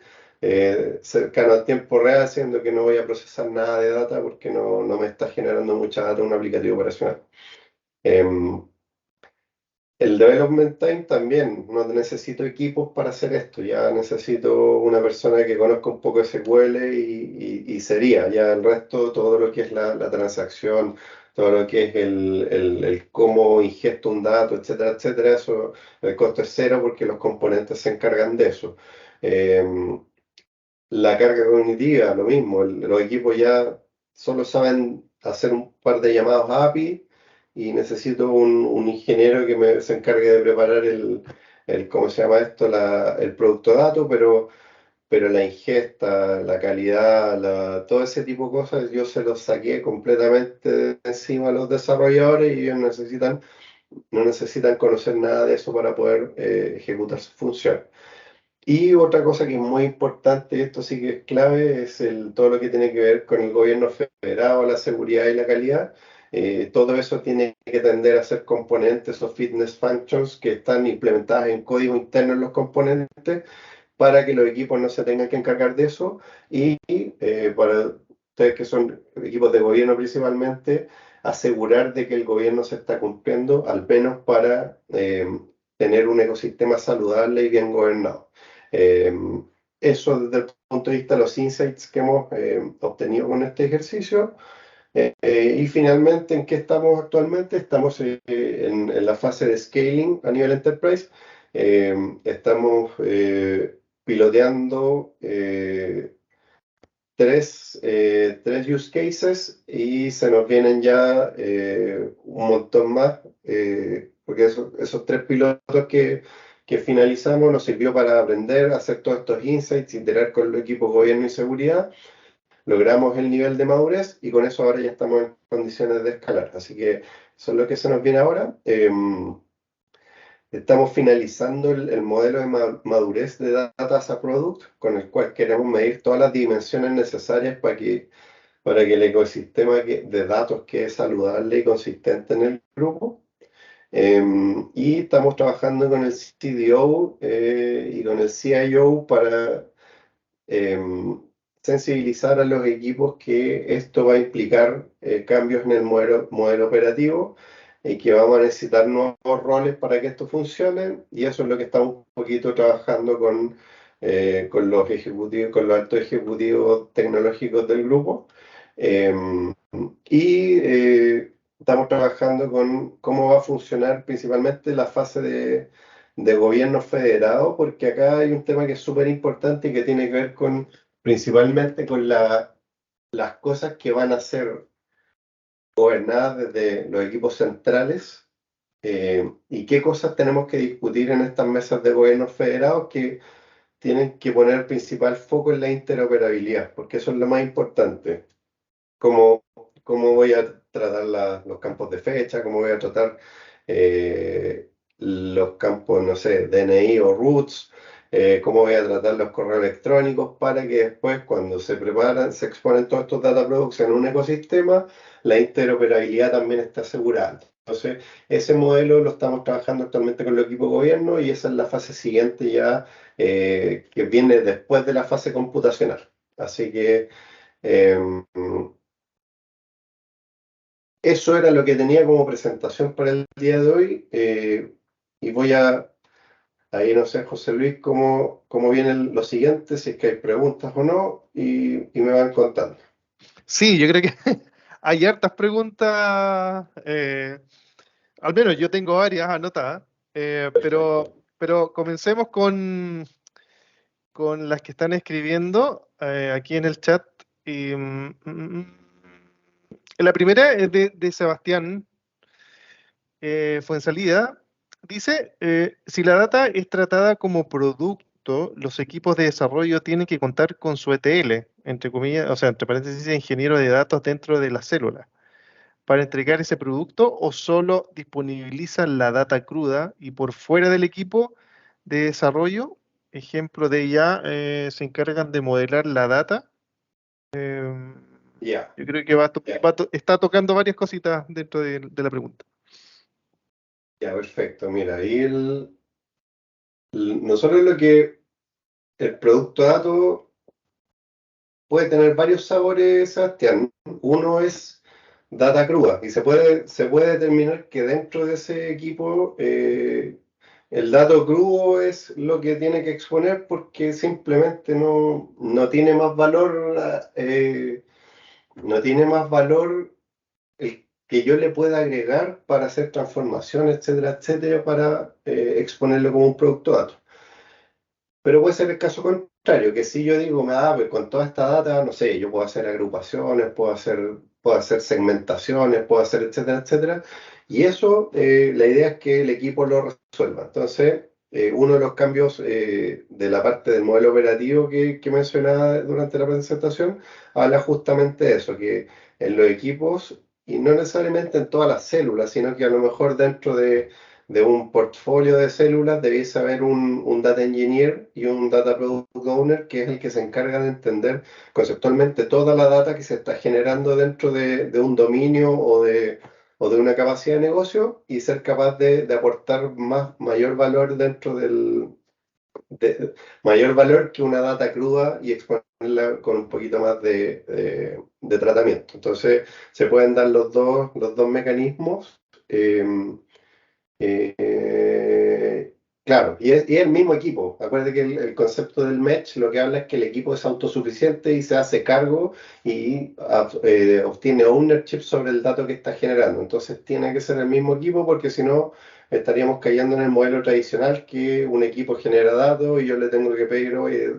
cercano al tiempo real, siendo que no voy a procesar nada de data porque no me está generando mucha data un aplicativo operacional. Em, el development time también, no necesito equipos para hacer esto, ya necesito una persona que conozca un poco SQL y sería, ya el resto, todo lo que es la transacción, todo lo que es el cómo ingesto un dato, etcétera, etcétera, eso, el costo es cero porque los componentes se encargan de eso. Em, la carga cognitiva, lo mismo, los equipos ya solo saben hacer un par de llamados a API y necesito un ingeniero que se encargue de preparar ¿cómo se llama esto? El producto dato, pero la ingesta, la calidad, todo ese tipo de cosas yo se los saqué completamente de encima a los desarrolladores, y ellos no necesitan conocer nada de eso para poder ejecutar su función. Y otra cosa que es muy importante, y esto sí que es clave, es todo lo que tiene que ver con el gobierno federal, la seguridad y la calidad. Todo eso tiene que tender a ser componentes o fitness functions que están implementadas en código interno en los componentes, para que los equipos no se tengan que encargar de eso, y para ustedes que son equipos de gobierno principalmente, asegurar de que el gobierno se está cumpliendo, al menos para tener un ecosistema saludable y bien gobernado. Eh, Eso desde el punto de vista de los insights que hemos obtenido con este ejercicio. Y finalmente, ¿en qué estamos actualmente? Estamos en la fase de scaling a nivel enterprise. Estamos piloteando tres use cases, y se nos vienen ya un montón más, porque esos tres pilotos que finalizamos nos sirvió para aprender a hacer todos estos insights, integrar con los equipos gobierno y seguridad. Logramos el nivel de madurez y con eso ahora ya estamos en condiciones de escalar. Así que eso es lo que se nos viene ahora. Estamos finalizando el modelo de madurez de Data as a Product, con el cual queremos medir todas las dimensiones necesarias para que el ecosistema de datos quede saludable y consistente en el grupo. Y estamos trabajando con el CDO y con el CIO para sensibilizar a los equipos que esto va a implicar cambios en el modelo operativo, y que vamos a necesitar nuevos roles para que esto funcione, y eso es lo que estamos un poquito trabajando con los ejecutivos, con los altos ejecutivos tecnológicos del grupo. Estamos trabajando con cómo va a funcionar principalmente la fase de gobierno federado, porque acá hay un tema que es súper importante y que tiene que ver principalmente con las cosas que van a ser gobernadas desde los equipos centrales, y qué cosas tenemos que discutir en estas mesas de gobierno federados, que tienen que poner el principal foco en la interoperabilidad, porque eso es lo más importante. Cómo voy a tratar los campos de fecha, cómo voy a tratar los campos, no sé, DNI o roots, cómo voy a tratar los correos electrónicos, para que después, cuando se preparan, se exponen todos estos data products en un ecosistema, la interoperabilidad también está asegurada. Entonces, ese modelo lo estamos trabajando actualmente con el equipo de gobierno, y esa es la fase siguiente ya, que viene después de la fase computacional. Así que eso era lo que tenía como presentación para el día de hoy. Y ahí no sé, José Luis, cómo vienen los siguientes, si es que hay preguntas o no, y me van contando. Sí, yo creo que hay hartas preguntas, al menos yo tengo varias anotadas, pero comencemos con las que están escribiendo aquí en el chat. La primera es de Sebastián, Fuensalida dice, si la data es tratada como producto, los equipos de desarrollo tienen que contar con su ETL, entre comillas, o sea, entre paréntesis, ingeniero de datos dentro de la célula, para entregar ese producto o solo disponibilizan la data cruda y por fuera del equipo de desarrollo, ejemplo de ya, se encargan de modelar la data. Em, Ya, yo creo que está tocando varias cositas dentro de la pregunta. ya, perfecto. Mira, ahí nosotros lo que el producto dato puede tener varios sabores, Sebastián. Uno es data cruda y se puede determinar que dentro de ese equipo el dato crudo es lo que tiene que exponer porque simplemente no tiene más valor, no tiene más valor el que yo le pueda agregar para hacer transformaciones, etcétera, etcétera, para exponerlo como un producto dato. Pero puede ser el caso contrario, que si yo digo, pues con toda esta data, no sé, yo puedo hacer agrupaciones, puedo hacer segmentaciones, puedo hacer, etcétera, etcétera. Y eso, la idea es que el equipo lo resuelva. Entonces, uno de los cambios de la parte del modelo operativo que mencionaba durante la presentación, habla justamente de eso, que en los equipos, y no necesariamente en todas las células, sino que a lo mejor dentro de un portfolio de células debiese haber un data engineer y un data product owner que es el que se encarga de entender conceptualmente toda la data que se está generando dentro de un dominio o de una capacidad de negocio y ser capaz de aportar mayor valor dentro mayor valor que una data cruda y exponerla con un poquito más de tratamiento. Entonces se pueden dar los dos mecanismos. Claro, y es el mismo equipo. Acuérdate que el concepto del match lo que habla es que el equipo es autosuficiente y se hace cargo y obtiene ownership sobre el dato que está generando. Entonces tiene que ser el mismo equipo porque si no estaríamos cayendo en el modelo tradicional que un equipo genera datos y yo le tengo que pedir, oye,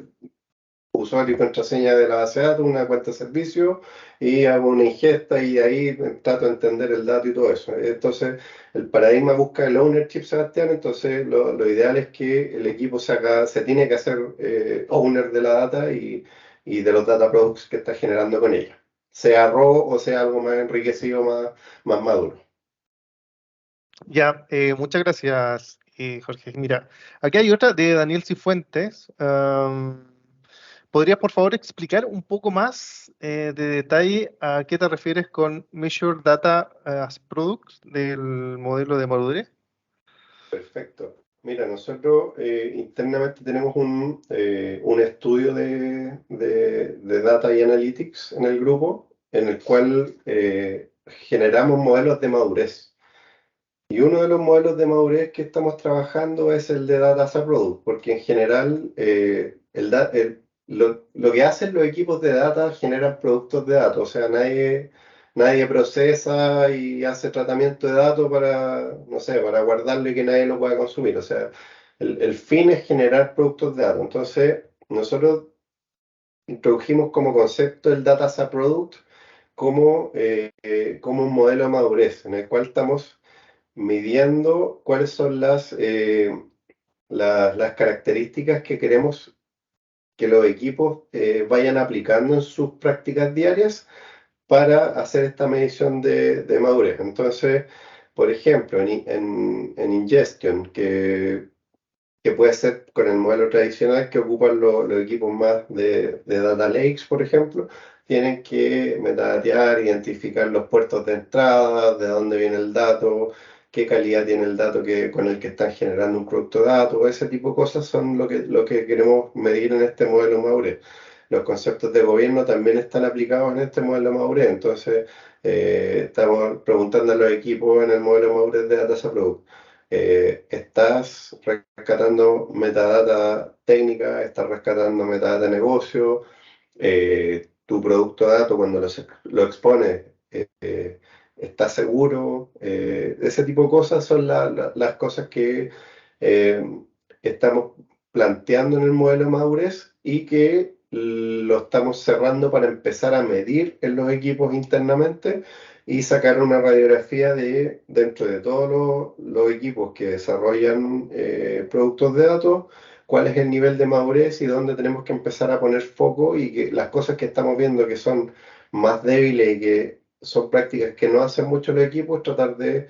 usuario y contraseña de la base de datos, una cuenta de servicio y hago una ingesta y de ahí trato de entender el dato y todo eso. Entonces, el paradigma busca el ownership, Sebastián, entonces lo ideal es que el equipo se tiene que hacer owner de la data y de los data products que está generando con ella, sea raw o sea algo más enriquecido, más maduro. Ya, muchas gracias, Jorge. Mira, aquí hay otra de Daniel Cifuentes. ¿Podrías, por favor, explicar un poco más de detalle a qué te refieres con Measure Data as Products del modelo de madurez? Perfecto. Mira, nosotros internamente tenemos un estudio de Data y Analytics en el grupo, en el cual generamos modelos de madurez. Y uno de los modelos de madurez que estamos trabajando es el de Data as a Product, porque en general lo que hacen los equipos de data generan productos de datos, o sea, nadie procesa y hace tratamiento de datos para, no sé, para guardarlo y que nadie lo pueda consumir, o sea, el fin es generar productos de datos. Entonces, nosotros introdujimos como concepto el Data as a Product como un modelo de madurez, en el cual estamos midiendo cuáles son las características que queremos que los equipos vayan aplicando en sus prácticas diarias para hacer esta medición de madurez. Entonces, por ejemplo, en ingestion, que puede ser con el modelo tradicional que ocupan los equipos más de data lakes, por ejemplo, tienen que metadatear, identificar los puertos de entrada, de dónde viene el dato, qué calidad tiene el dato con el que están generando un producto de datos, ese tipo de cosas son lo que queremos medir en este modelo madurez. Los conceptos de gobierno también están aplicados en este modelo madurez, entonces estamos preguntando a los equipos en el modelo madurez de Data Product. ¿Estás rescatando metadata técnica? ¿Estás rescatando metadata de negocio? ¿Tu producto de datos cuando lo expones está seguro? Ese tipo de cosas son las cosas que eh, estamos planteando en el modelo de madurez y que lo estamos cerrando para empezar a medir en los equipos internamente y sacar una radiografía de dentro de todos los equipos que desarrollan productos de datos, cuál es el nivel de madurez y dónde tenemos que empezar a poner foco y que las cosas que estamos viendo que son más débiles y que son prácticas que no hacen mucho los equipos, tratar de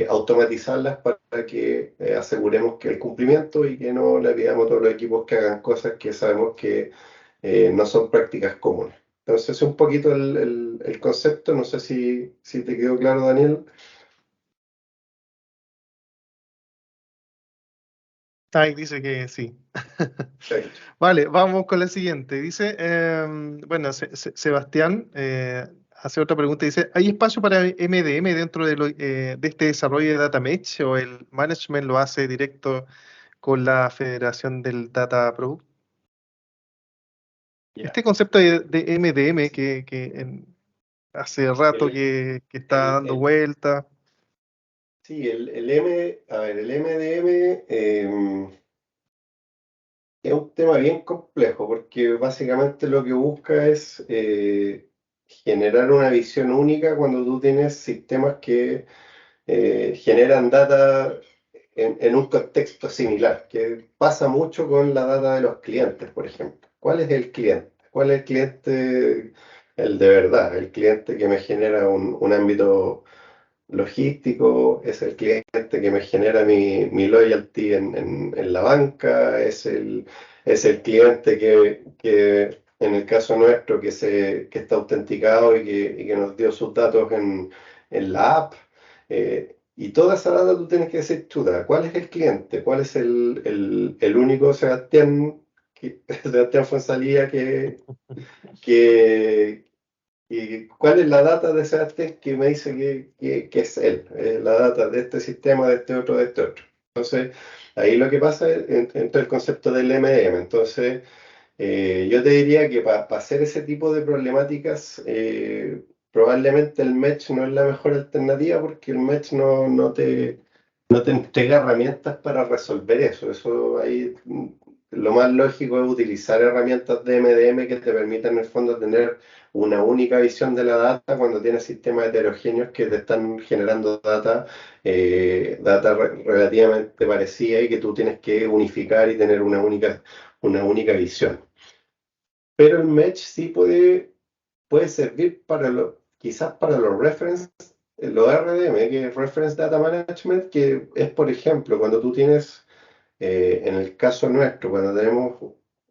automatizarlas para que aseguremos que el cumplimiento y que no le pidamos a todos los equipos que hagan cosas que sabemos que no son prácticas comunes. Entonces, es un poquito el concepto, no sé si te quedó claro, Daniel. Ahí dice que sí. Perfecto. Vale, vamos con la siguiente. Dice, bueno, Sebastián hace otra pregunta. Dice, ¿hay espacio para MDM dentro de este desarrollo de Data Mesh o el management lo hace directo con la Federación del Data Product? Ya. Este concepto de MDM que hace rato El, que está el, dando el- vuelta. sí, a ver, el MDM es un tema bien complejo porque básicamente lo que busca es generar una visión única cuando tú tienes sistemas que generan data en un contexto similar, que pasa mucho con la data de los clientes, por ejemplo. ¿Cuál es el cliente? ¿Cuál es el cliente, el de verdad? El cliente que me genera un ámbito logístico, es el cliente que me genera mi loyalty en la banca, es el cliente que en el caso nuestro que está autenticado y que nos dio sus datos en la app. Y toda esa data tú tienes que decir, chuta, ¿cuál es el cliente? ¿Cuál es el único Sebastián Fonsalía que, ¿y cuál es la data de Sebastián que me dice que es él? La data de este sistema, de este otro, de este otro. Entonces, ahí lo que pasa es entra el concepto del MDM. Entonces, yo te diría que para hacer ese tipo de problemáticas, probablemente el Mesh no es la mejor alternativa porque el Mesh no te entrega herramientas para resolver eso. Eso ahí lo más lógico es utilizar herramientas de MDM que te permitan en el fondo tener una única visión de la data cuando tienes sistemas heterogéneos que te están generando data relativamente parecida y que tú tienes que unificar y tener una única visión. Pero el Mesh sí puede servir quizás para los reference, los RDM, que es Reference Data Management, que es, por ejemplo, cuando tú tienes, en el caso nuestro, cuando tenemos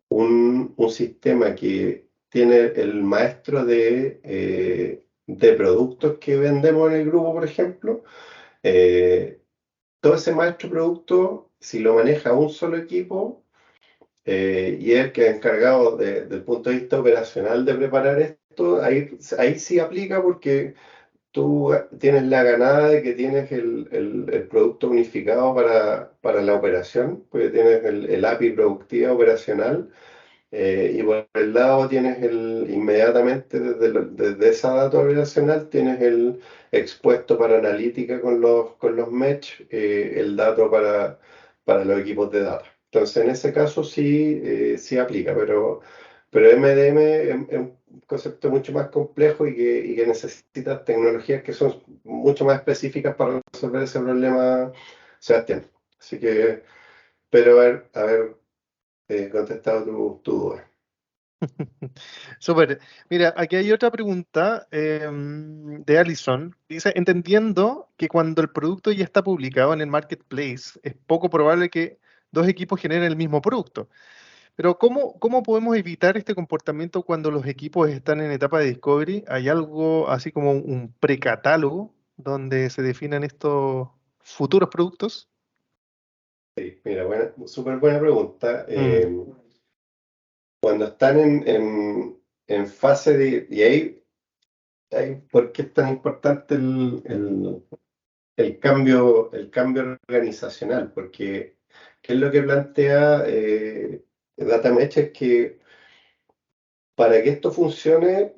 un sistema que tiene el maestro de productos que vendemos en el grupo, por ejemplo, eh, todo ese maestro producto, si lo maneja un solo equipo, y el que es encargado desde el punto de vista operacional de preparar esto, ahí sí aplica porque tú tienes la ganada de que tienes el producto unificado para la operación, porque tienes el API productiva operacional, y por el lado tienes inmediatamente desde esa data operacional tienes el expuesto para analítica con los Mesh, el dato para los equipos de data. Entonces, en ese caso sí aplica, pero MDM es un concepto mucho más complejo y que necesita tecnologías que son mucho más específicas para resolver ese problema, Sebastián. Así que, pero haber contestado tu duda. Súper. Mira, aquí hay otra pregunta de Allison. Dice, entendiendo que cuando el producto ya está publicado en el marketplace, es poco probable que dos equipos generen el mismo producto. Pero ¿cómo podemos evitar este comportamiento cuando los equipos están en etapa de discovery? ¿Hay algo así como un precatálogo donde se definan estos futuros productos? Sí, mira, súper buena pregunta. Mm, Cuando están en fase de... Y ahí, ¿por qué es tan importante el cambio organizacional? Porque, ¿qué es lo que plantea DataMesh? Es que para que esto funcione,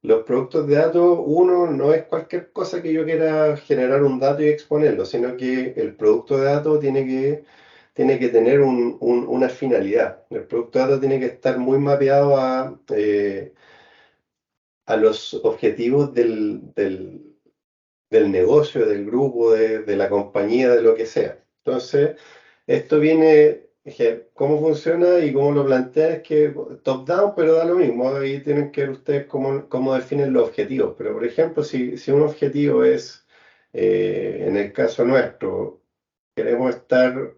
los productos de datos, uno, no es cualquier cosa que yo quiera generar un dato y exponerlo, sino que el producto de datos tiene que tener una finalidad. El producto de datos tiene que estar muy mapeado a los objetivos del negocio, del grupo, de la compañía, de lo que sea. Entonces, esto viene, cómo funciona y cómo lo plantea es que top-down, pero da lo mismo. Ahí tienen que ver ustedes cómo definen los objetivos. Pero, por ejemplo, si un objetivo es, en el caso nuestro, queremos estar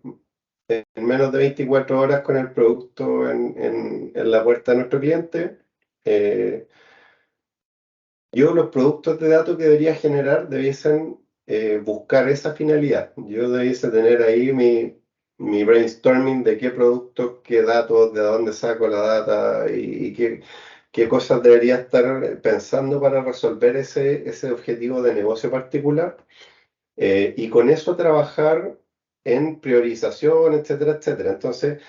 en menos de 24 horas con el producto en la puerta de nuestro cliente, eh, yo los productos de datos que debería generar debiesen buscar esa finalidad. Yo debiese tener ahí mi brainstorming de qué productos, qué datos, de dónde saco la data y qué cosas debería estar pensando para resolver ese objetivo de negocio particular. Y con eso trabajar en priorización, etcétera, etcétera. Entonces,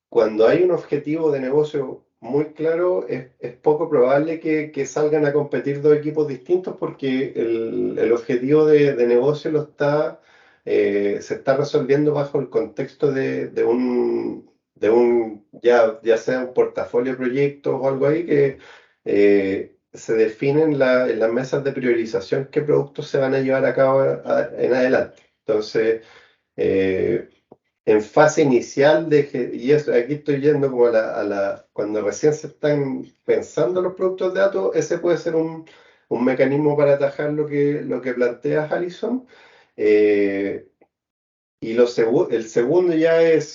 cuando hay un objetivo de negocio muy claro, es poco probable que salgan a competir dos equipos distintos porque el objetivo de negocio se está resolviendo bajo el contexto ya sea un portafolio de proyectos o algo ahí que se define en las mesas de priorización qué productos se van a llevar a cabo en adelante. Entonces, eh, en fase inicial y eso, aquí estoy yendo como cuando recién se están pensando los productos de datos, ese puede ser un mecanismo para atajar lo que planteas, Alison. Eh, y el segundo ya es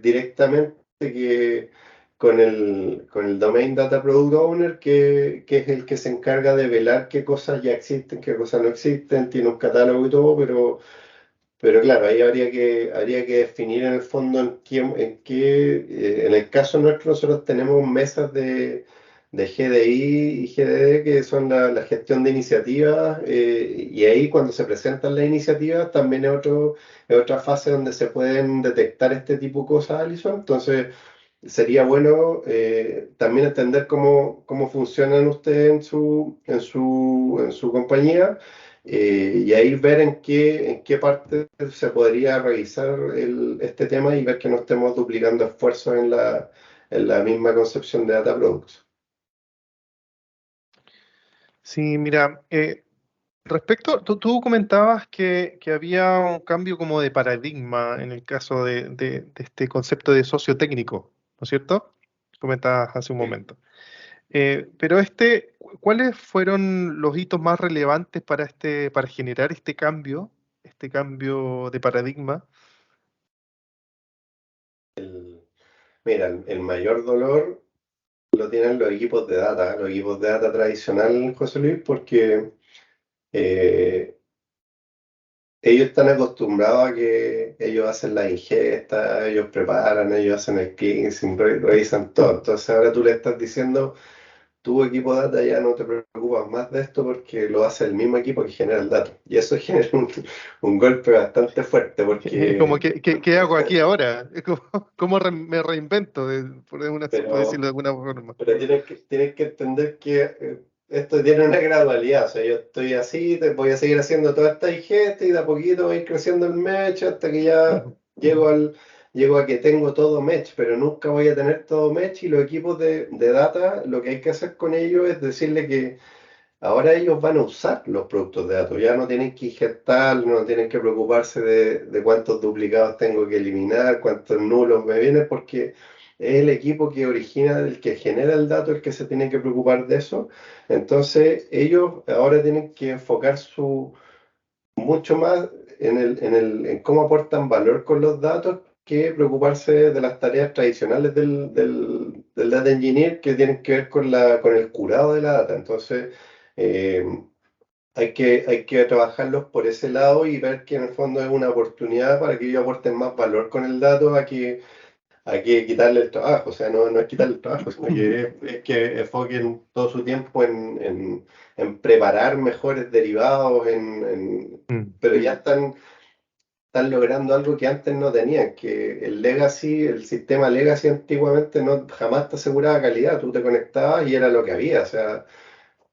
directamente que con el Domain Data Product Owner, que es el que se encarga de velar qué cosas ya existen, qué cosas no existen, tiene un catálogo y todo, pero claro, ahí habría que definir en el fondo en el caso nuestro nosotros tenemos mesas de GDI y GDD que son la gestión de iniciativas y ahí cuando se presentan las iniciativas también es otra fase donde se pueden detectar este tipo de cosas, Alison. Entonces sería bueno también entender cómo funcionan ustedes en su compañía y ahí ver en qué parte se podría revisar este tema y ver que no estemos duplicando esfuerzos en la misma concepción de Data Products. Sí, mira, respecto, tú comentabas que había un cambio como de paradigma en el caso de este concepto de socio técnico, ¿no es cierto? Comentabas hace un Sí. momento. Pero ¿cuáles fueron los hitos más relevantes para generar este cambio de paradigma? Mira, el mayor dolor lo tienen los equipos de data tradicional, José Luis, porque eh, ellos están acostumbrados a que ellos hacen la ingesta, ellos preparan, ellos hacen el cleansing, revisan todo. Entonces ahora tú le estás diciendo, tu equipo de data ya no te preocupas más de esto porque lo hace el mismo equipo que genera el dato. Y eso genera un golpe bastante fuerte Como porque, ¿qué hago aquí ahora? ¿Cómo me reinvento, por pero, decirlo de alguna forma? pero tienes que entender que esto tiene una gradualidad. O sea, yo estoy así, voy a seguir haciendo toda esta ingesta y de a poquito voy a ir creciendo el mesh hasta que ya Ujú, llego llego a que tengo todo mesh, pero nunca voy a tener todo mesh y los equipos de data, lo que hay que hacer con ellos es decirle que ahora ellos van a usar los productos de datos, ya no tienen que ingestar, no tienen que preocuparse de cuántos duplicados tengo que eliminar, cuántos nulos me vienen, porque es el equipo que origina, el que genera el dato, el que se tiene que preocupar de eso. Entonces ellos ahora tienen que enfocar mucho más en cómo aportan valor con los datos que preocuparse de las tareas tradicionales del data engineer que tienen que ver con el curado de la data. Entonces, eh, hay que trabajarlos por ese lado y ver que en el fondo es una oportunidad para que ellos aporten más valor con el dato a que quitarle el trabajo. O sea, no es quitarle el trabajo, sino que enfoquen todo su tiempo en preparar mejores derivados, mm. pero ya están logrando algo que antes no tenían, que el sistema legacy antiguamente jamás te aseguraba calidad. Tú te conectabas y era lo que había. O sea,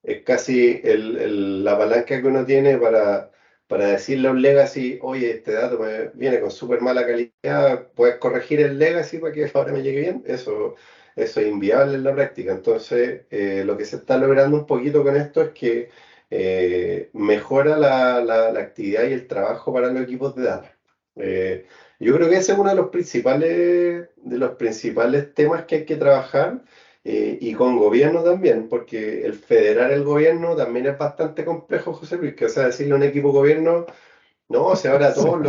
es casi la palanca que uno tiene para decirle a un legacy, oye, este dato me viene con súper mala calidad, ¿puedes corregir el legacy para que ahora me llegue bien? Eso es inviable en la práctica. Entonces, lo que se está logrando un poquito con esto es que mejora la actividad y el trabajo para los equipos de datos. Yo creo que ese es uno de los principales temas que hay que trabajar, y con gobierno también, porque el federar el gobierno también es bastante complejo, José Luis, que o sea, decirle a un equipo gobierno, no, o sea, ahora Sí. todos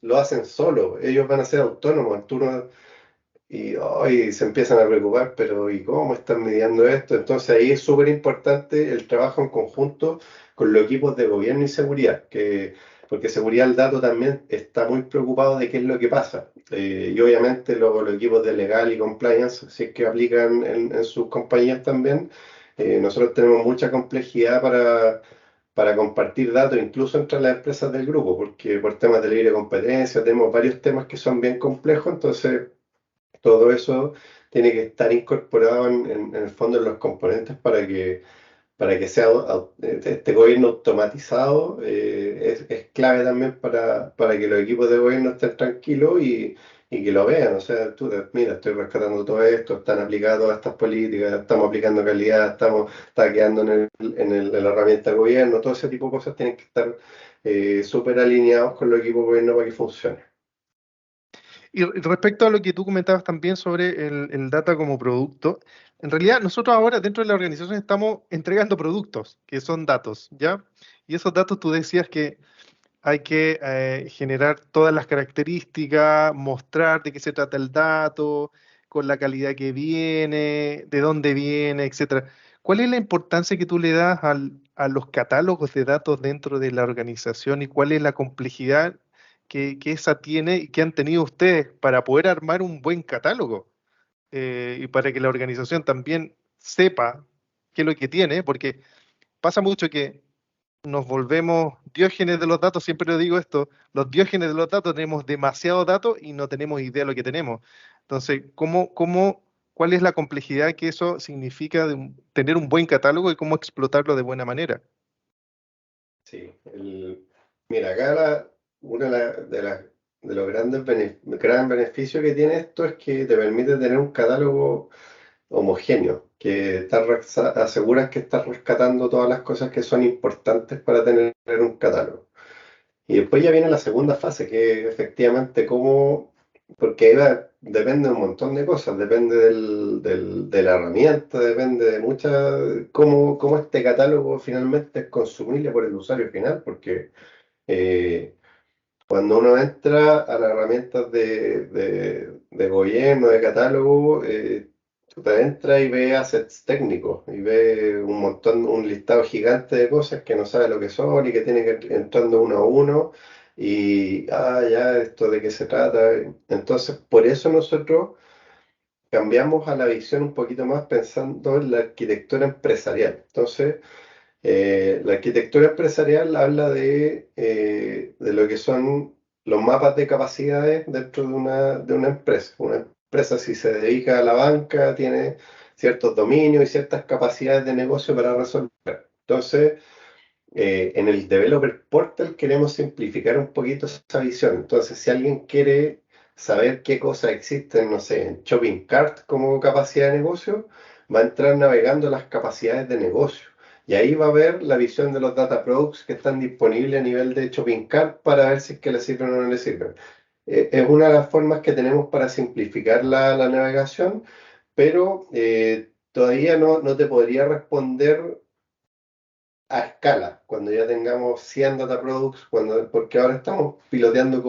lo hacen solo, ellos van a ser autónomos, tú no, y hoy se empiezan a preocupar, pero ¿y cómo están midiendo esto? Entonces ahí es súper importante el trabajo en conjunto con los equipos de gobierno y seguridad, porque seguridad del dato también está muy preocupado de qué es lo que pasa. Y obviamente los equipos de legal y compliance, si es que aplican en sus compañías también, nosotros tenemos mucha complejidad para compartir datos, incluso entre las empresas del grupo, porque por temas de libre competencia tenemos varios temas que son bien complejos, entonces todo eso tiene que estar incorporado en el fondo en los componentes para que sea este gobierno automatizado. Es clave también para que los equipos de gobierno estén tranquilos y que lo vean. O sea, mira, estoy rescatando todo esto, están aplicadas todas estas políticas, estamos aplicando calidad, está quedando en la herramienta de gobierno, todo ese tipo de cosas tienen que estar súper alineados con los equipos de gobierno para que funcione. Y respecto a lo que tú comentabas también sobre el data como producto, en realidad nosotros ahora dentro de la organización estamos entregando productos que son datos, ¿ya? Y esos datos tú decías que hay que generar todas las características, mostrar de qué se trata el dato, con la calidad que viene, de dónde viene, etcétera. ¿Cuál es la importancia que tú le das a los catálogos de datos dentro de la organización y cuál es la complejidad que esa tiene y que han tenido ustedes para poder armar un buen catálogo y para que la organización también sepa qué es lo que tiene? Porque pasa mucho que nos volvemos diógenes de los datos, siempre lo digo esto, los diógenes de los datos tenemos demasiados datos y no tenemos idea de lo que tenemos. Entonces, ¿cuál es la complejidad que eso significa de tener un buen catálogo y cómo explotarlo de buena manera? Sí, mira, acá una de los gran beneficios que tiene esto es que te permite tener un catálogo homogéneo, que aseguras que estás rescatando todas las cosas que son importantes para tener un catálogo. Y después ya viene la segunda fase, que efectivamente cómo, porque depende de un montón de cosas, depende de la herramienta, depende de muchas, cómo este catálogo finalmente es consumible por el usuario final, porque eh, cuando uno entra a las herramientas de gobierno, de catálogo, tú te entras y ve assets técnicos y ve un listado gigante de cosas que no sabe lo que son y que tiene que ir entrando uno a uno y, ya, esto de qué se trata. Entonces, por eso nosotros cambiamos a la visión un poquito más pensando en la arquitectura empresarial. Entonces, la arquitectura empresarial habla de lo que son los mapas de capacidades dentro de una empresa. Una empresa, si se dedica a la banca, tiene ciertos dominios y ciertas capacidades de negocio para resolver. Entonces, en el Developer Portal queremos simplificar un poquito esa visión. Entonces, si alguien quiere saber qué cosas existen, no sé, en Shopping Cart como capacidad de negocio, va a entrar navegando las capacidades de negocio. Y ahí va a ver la visión de los data products que están disponibles a nivel de Shopping Cart para ver si es que le sirven o no le sirven. Es una de las formas que tenemos para simplificar la navegación, pero todavía no te podría responder a escala, cuando ya tengamos 100 data products, porque ahora estamos piloteando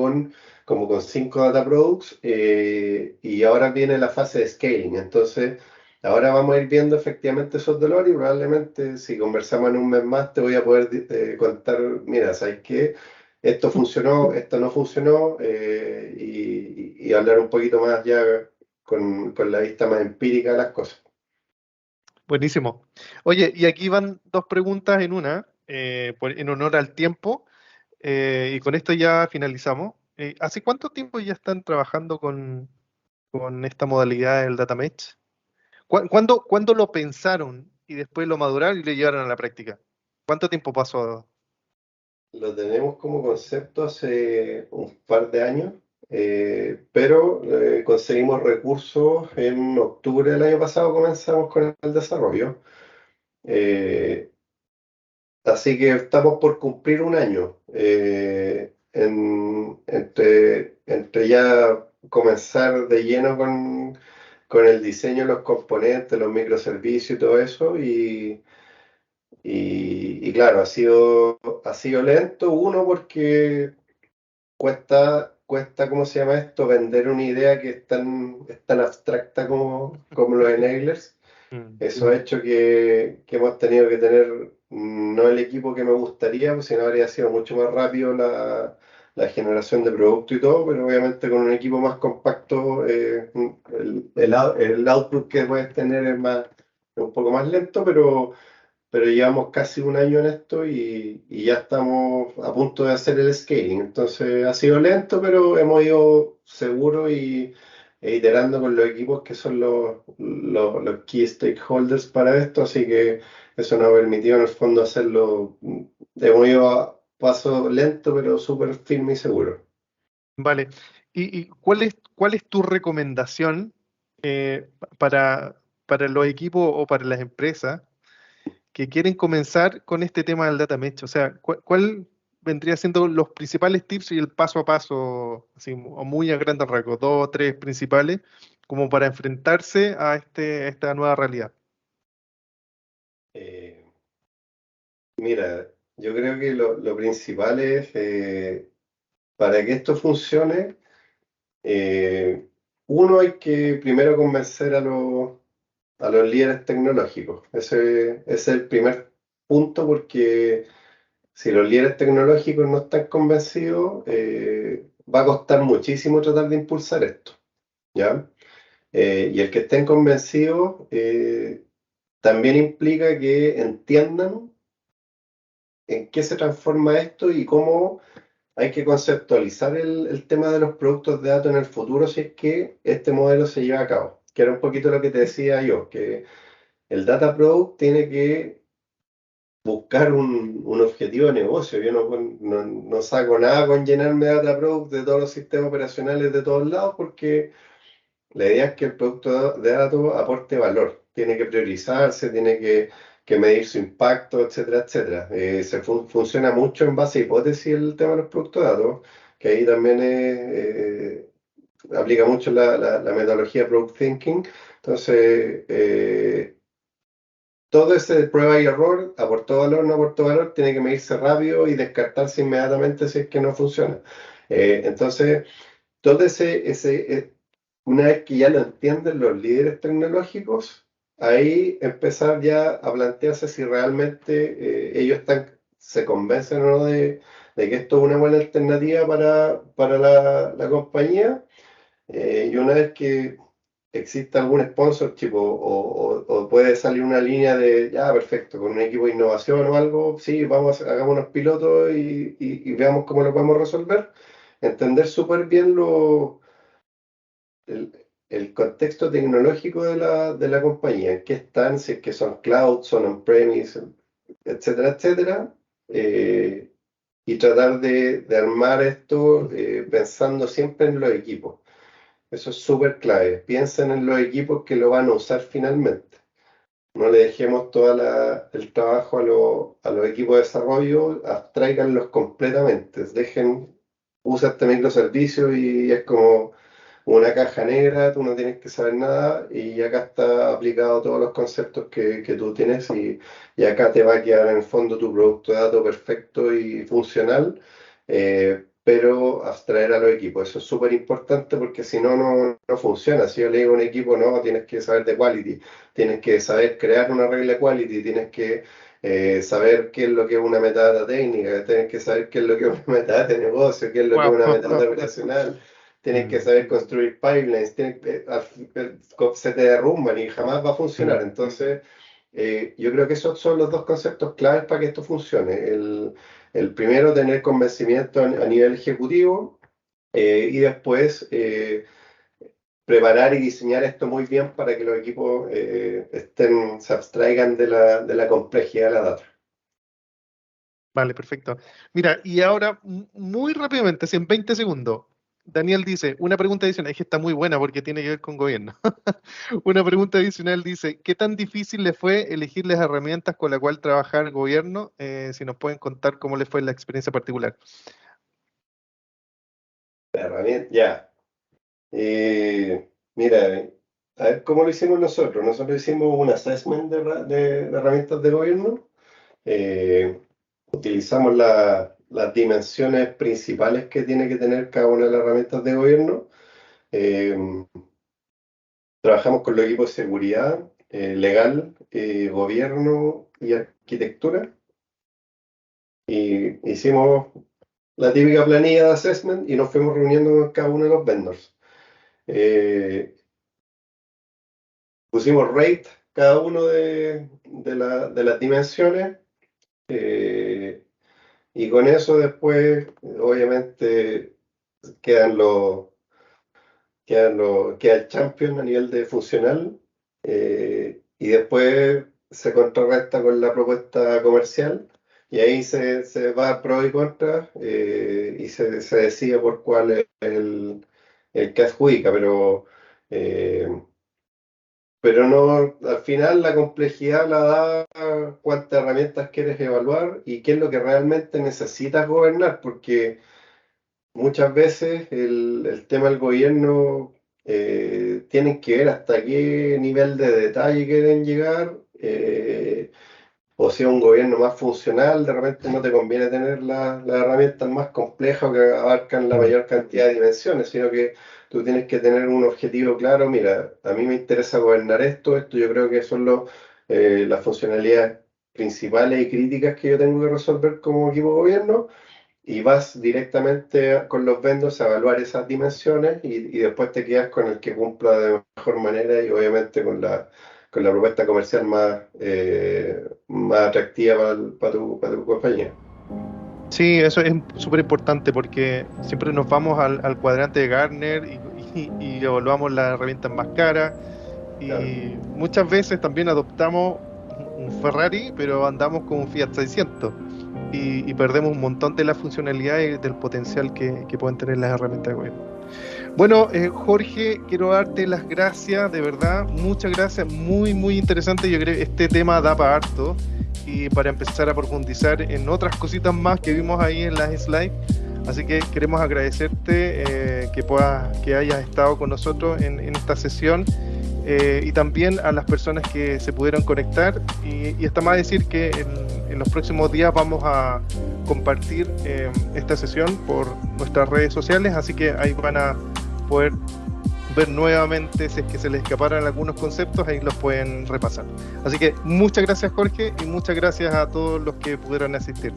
como con 5 data products, y ahora viene la fase de scaling. Entonces, ahora vamos a ir viendo efectivamente esos dolores y probablemente si conversamos en un mes más te voy a poder contar, mira, ¿sabes qué? Esto funcionó, esto no funcionó, y hablar un poquito más ya con la vista más empírica de las cosas. Buenísimo. Oye, y aquí van dos preguntas en una, en honor al tiempo, y con esto ya finalizamos. ¿Hace cuánto tiempo ya están trabajando con esta modalidad del data mesh? ¿Cuándo lo pensaron y después lo maduraron y lo llevaron a la práctica? ¿Cuánto tiempo pasó? lo tenemos como concepto hace un par de años, pero conseguimos recursos en octubre del año pasado, comenzamos con el desarrollo. Eh, Así que estamos por cumplir un año entre ya comenzar de lleno con el diseño de los componentes, los microservicios y todo eso. Y claro, ha sido lento, uno, porque cuesta, ¿cómo se llama esto? Vender una idea que es tan abstracta como los enablers. Mm. Eso ha hecho que hemos tenido que tener no el equipo que me gustaría, pues, sino habría sido mucho más rápido la generación de producto y todo, pero obviamente con un equipo más compacto el output que puedes tener es un poco más lento, pero llevamos casi un año en esto y ya estamos a punto de hacer el scaling. Entonces ha sido lento, pero hemos ido seguro e iterando con los equipos que son los key stakeholders para esto, así que eso nos ha permitido en el fondo hacerlo. Hemos ido a paso lento, pero súper firme y seguro. Vale. ¿Y cuál es tu recomendación para, para los equipos o para las empresas que quieren comenzar con este tema del data mesh? O sea, ¿cuál vendría siendo los principales tips y el paso a paso, así, o muy a grandes rasgos, dos o tres principales, como para enfrentarse a esta nueva realidad? Eh, Mira, yo creo que lo principal es, para que esto funcione, uno, hay que primero convencer a los líderes tecnológicos. Ese es el primer punto, porque si los líderes tecnológicos no están convencidos, va a costar muchísimo tratar de impulsar esto, ¿ya? Y el que estén convencidos también implica que entiendan en qué se transforma esto y cómo hay que conceptualizar el tema de los productos de datos en el futuro si es que este modelo se lleva a cabo. Que era un poquito lo que te decía yo, que el Data Product tiene que buscar un objetivo de negocio. Yo no saco nada con llenarme de Data Product de todos los sistemas operacionales de todos lados, porque la idea es que el producto de datos aporte valor. Tiene que priorizarse, tiene que medir su impacto, etcétera, etcétera. Funciona mucho en base a hipótesis el tema de los productos de datos, que ahí también aplica mucho la metodología Product Thinking. Entonces, todo ese prueba y error, aportó valor, no aportó valor, tiene que medirse rápido y descartarse inmediatamente si es que no funciona. Entonces, todo una vez que ya lo entienden los líderes tecnológicos, ahí empezar ya a plantearse si realmente ellos se convencen o no de que esto es una buena alternativa para la compañía. Y una vez que exista algún sponsor, tipo, o puede salir una línea de, ya, perfecto, con un equipo de innovación o algo, sí, hagamos unos pilotos y veamos cómo lo podemos resolver. Entender súper bien el contexto tecnológico de la compañía, en qué están, si es que son cloud, son on-premise, etcétera, etcétera. Y tratar de armar esto pensando siempre en los equipos. Eso es súper clave. Piensen en los equipos que lo van a usar finalmente. No le dejemos todo el trabajo a los equipos de desarrollo, abstráiganlos completamente. Usa este microservicio y es como una caja negra, tú no tienes que saber nada y acá está aplicado todos los conceptos que tú tienes y acá te va a quedar en el fondo tu producto de datos perfecto y funcional, pero abstraer a los equipos. Eso es súper importante, porque si no, no funciona. Si yo le digo a un equipo, no, tienes que saber de quality, tienes que saber crear una regla de quality, tienes que saber qué es lo que es una metadata técnica, tienes que saber qué es lo que es una metadata de negocio, qué es lo que es Wow. una metadata operacional. Tienes que Mm. saber construir pipelines, se te derrumban y jamás va a funcionar. Mm. Entonces, yo creo que esos son los dos conceptos claves para que esto funcione. El primero, tener convencimiento a nivel ejecutivo, y después preparar y diseñar esto muy bien para que los equipos se abstraigan de la complejidad de la data. Vale, perfecto. Mira, y ahora, muy rápidamente, así en 20 segundos, Daniel dice, una pregunta adicional, es que está muy buena porque tiene que ver con gobierno. Una pregunta adicional dice, ¿qué tan difícil le fue elegir las herramientas con las cuales trabajar el gobierno? Si nos pueden contar cómo le fue la experiencia particular. La herramienta, ya. Mira, a ver cómo lo hicimos nosotros. Nosotros hicimos un assessment de herramientas de gobierno. Eh, Utilizamos las dimensiones principales que tiene que tener cada una de las herramientas de gobierno. Eh, Trabajamos con los equipos de seguridad, legal, gobierno y arquitectura. Y hicimos la típica planilla de assessment y nos fuimos reuniendo con cada uno de los vendors. Eh, Pusimos rate cada uno de las dimensiones, eh, y con eso después, obviamente, quedan los, queda el champion a nivel de funcional, y después se contrarresta con la propuesta comercial y ahí se va pro y contra, y se decide por cuál es el que adjudica, eh, pero no, al final la complejidad la da cuántas herramientas quieres evaluar y qué es lo que realmente necesitas gobernar, porque muchas veces el tema del gobierno, tienen que ver hasta qué nivel de detalle quieren llegar, o sea, un gobierno más funcional, de repente no te conviene tener las herramientas más complejas o que abarcan la Mm. mayor cantidad de dimensiones, sino que tú tienes que tener un objetivo claro. Mira, a mí me interesa gobernar esto yo creo que son las funcionalidades principales y críticas que yo tengo que resolver como equipo de gobierno, y vas directamente con los vendors a evaluar esas dimensiones y después te quedas con el que cumpla de mejor manera y obviamente con la propuesta comercial más atractiva para tu compañía. Sí, eso es súper importante porque siempre nos vamos al cuadrante de Gartner y evaluamos las herramientas más caras Claro. y muchas veces también adoptamos un Ferrari, pero andamos con un Fiat 600 y perdemos un montón de la funcionalidad y del potencial que pueden tener las herramientas de gobierno. Bueno, Jorge, quiero darte las gracias, de verdad, muchas gracias, muy, muy interesante. Yo creo que este tema da para harto y para empezar a profundizar en otras cositas más que vimos ahí en las slides. Así que queremos agradecerte, que hayas estado con nosotros en esta sesión, y también a las personas que se pudieron conectar. Y está más decir que en los próximos días vamos a compartir esta sesión por nuestras redes sociales, así que ahí van a poder ver nuevamente si es que se les escaparan algunos conceptos, ahí los pueden repasar. Así que muchas gracias, Jorge, y muchas gracias a todos los que pudieron asistir.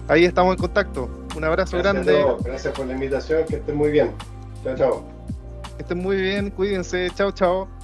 Ahí estamos en contacto. Un abrazo Gracias a grande, todos, gracias por la invitación, que estén muy bien. Chao, chao. que estén muy bien, cuídense, chao, chao.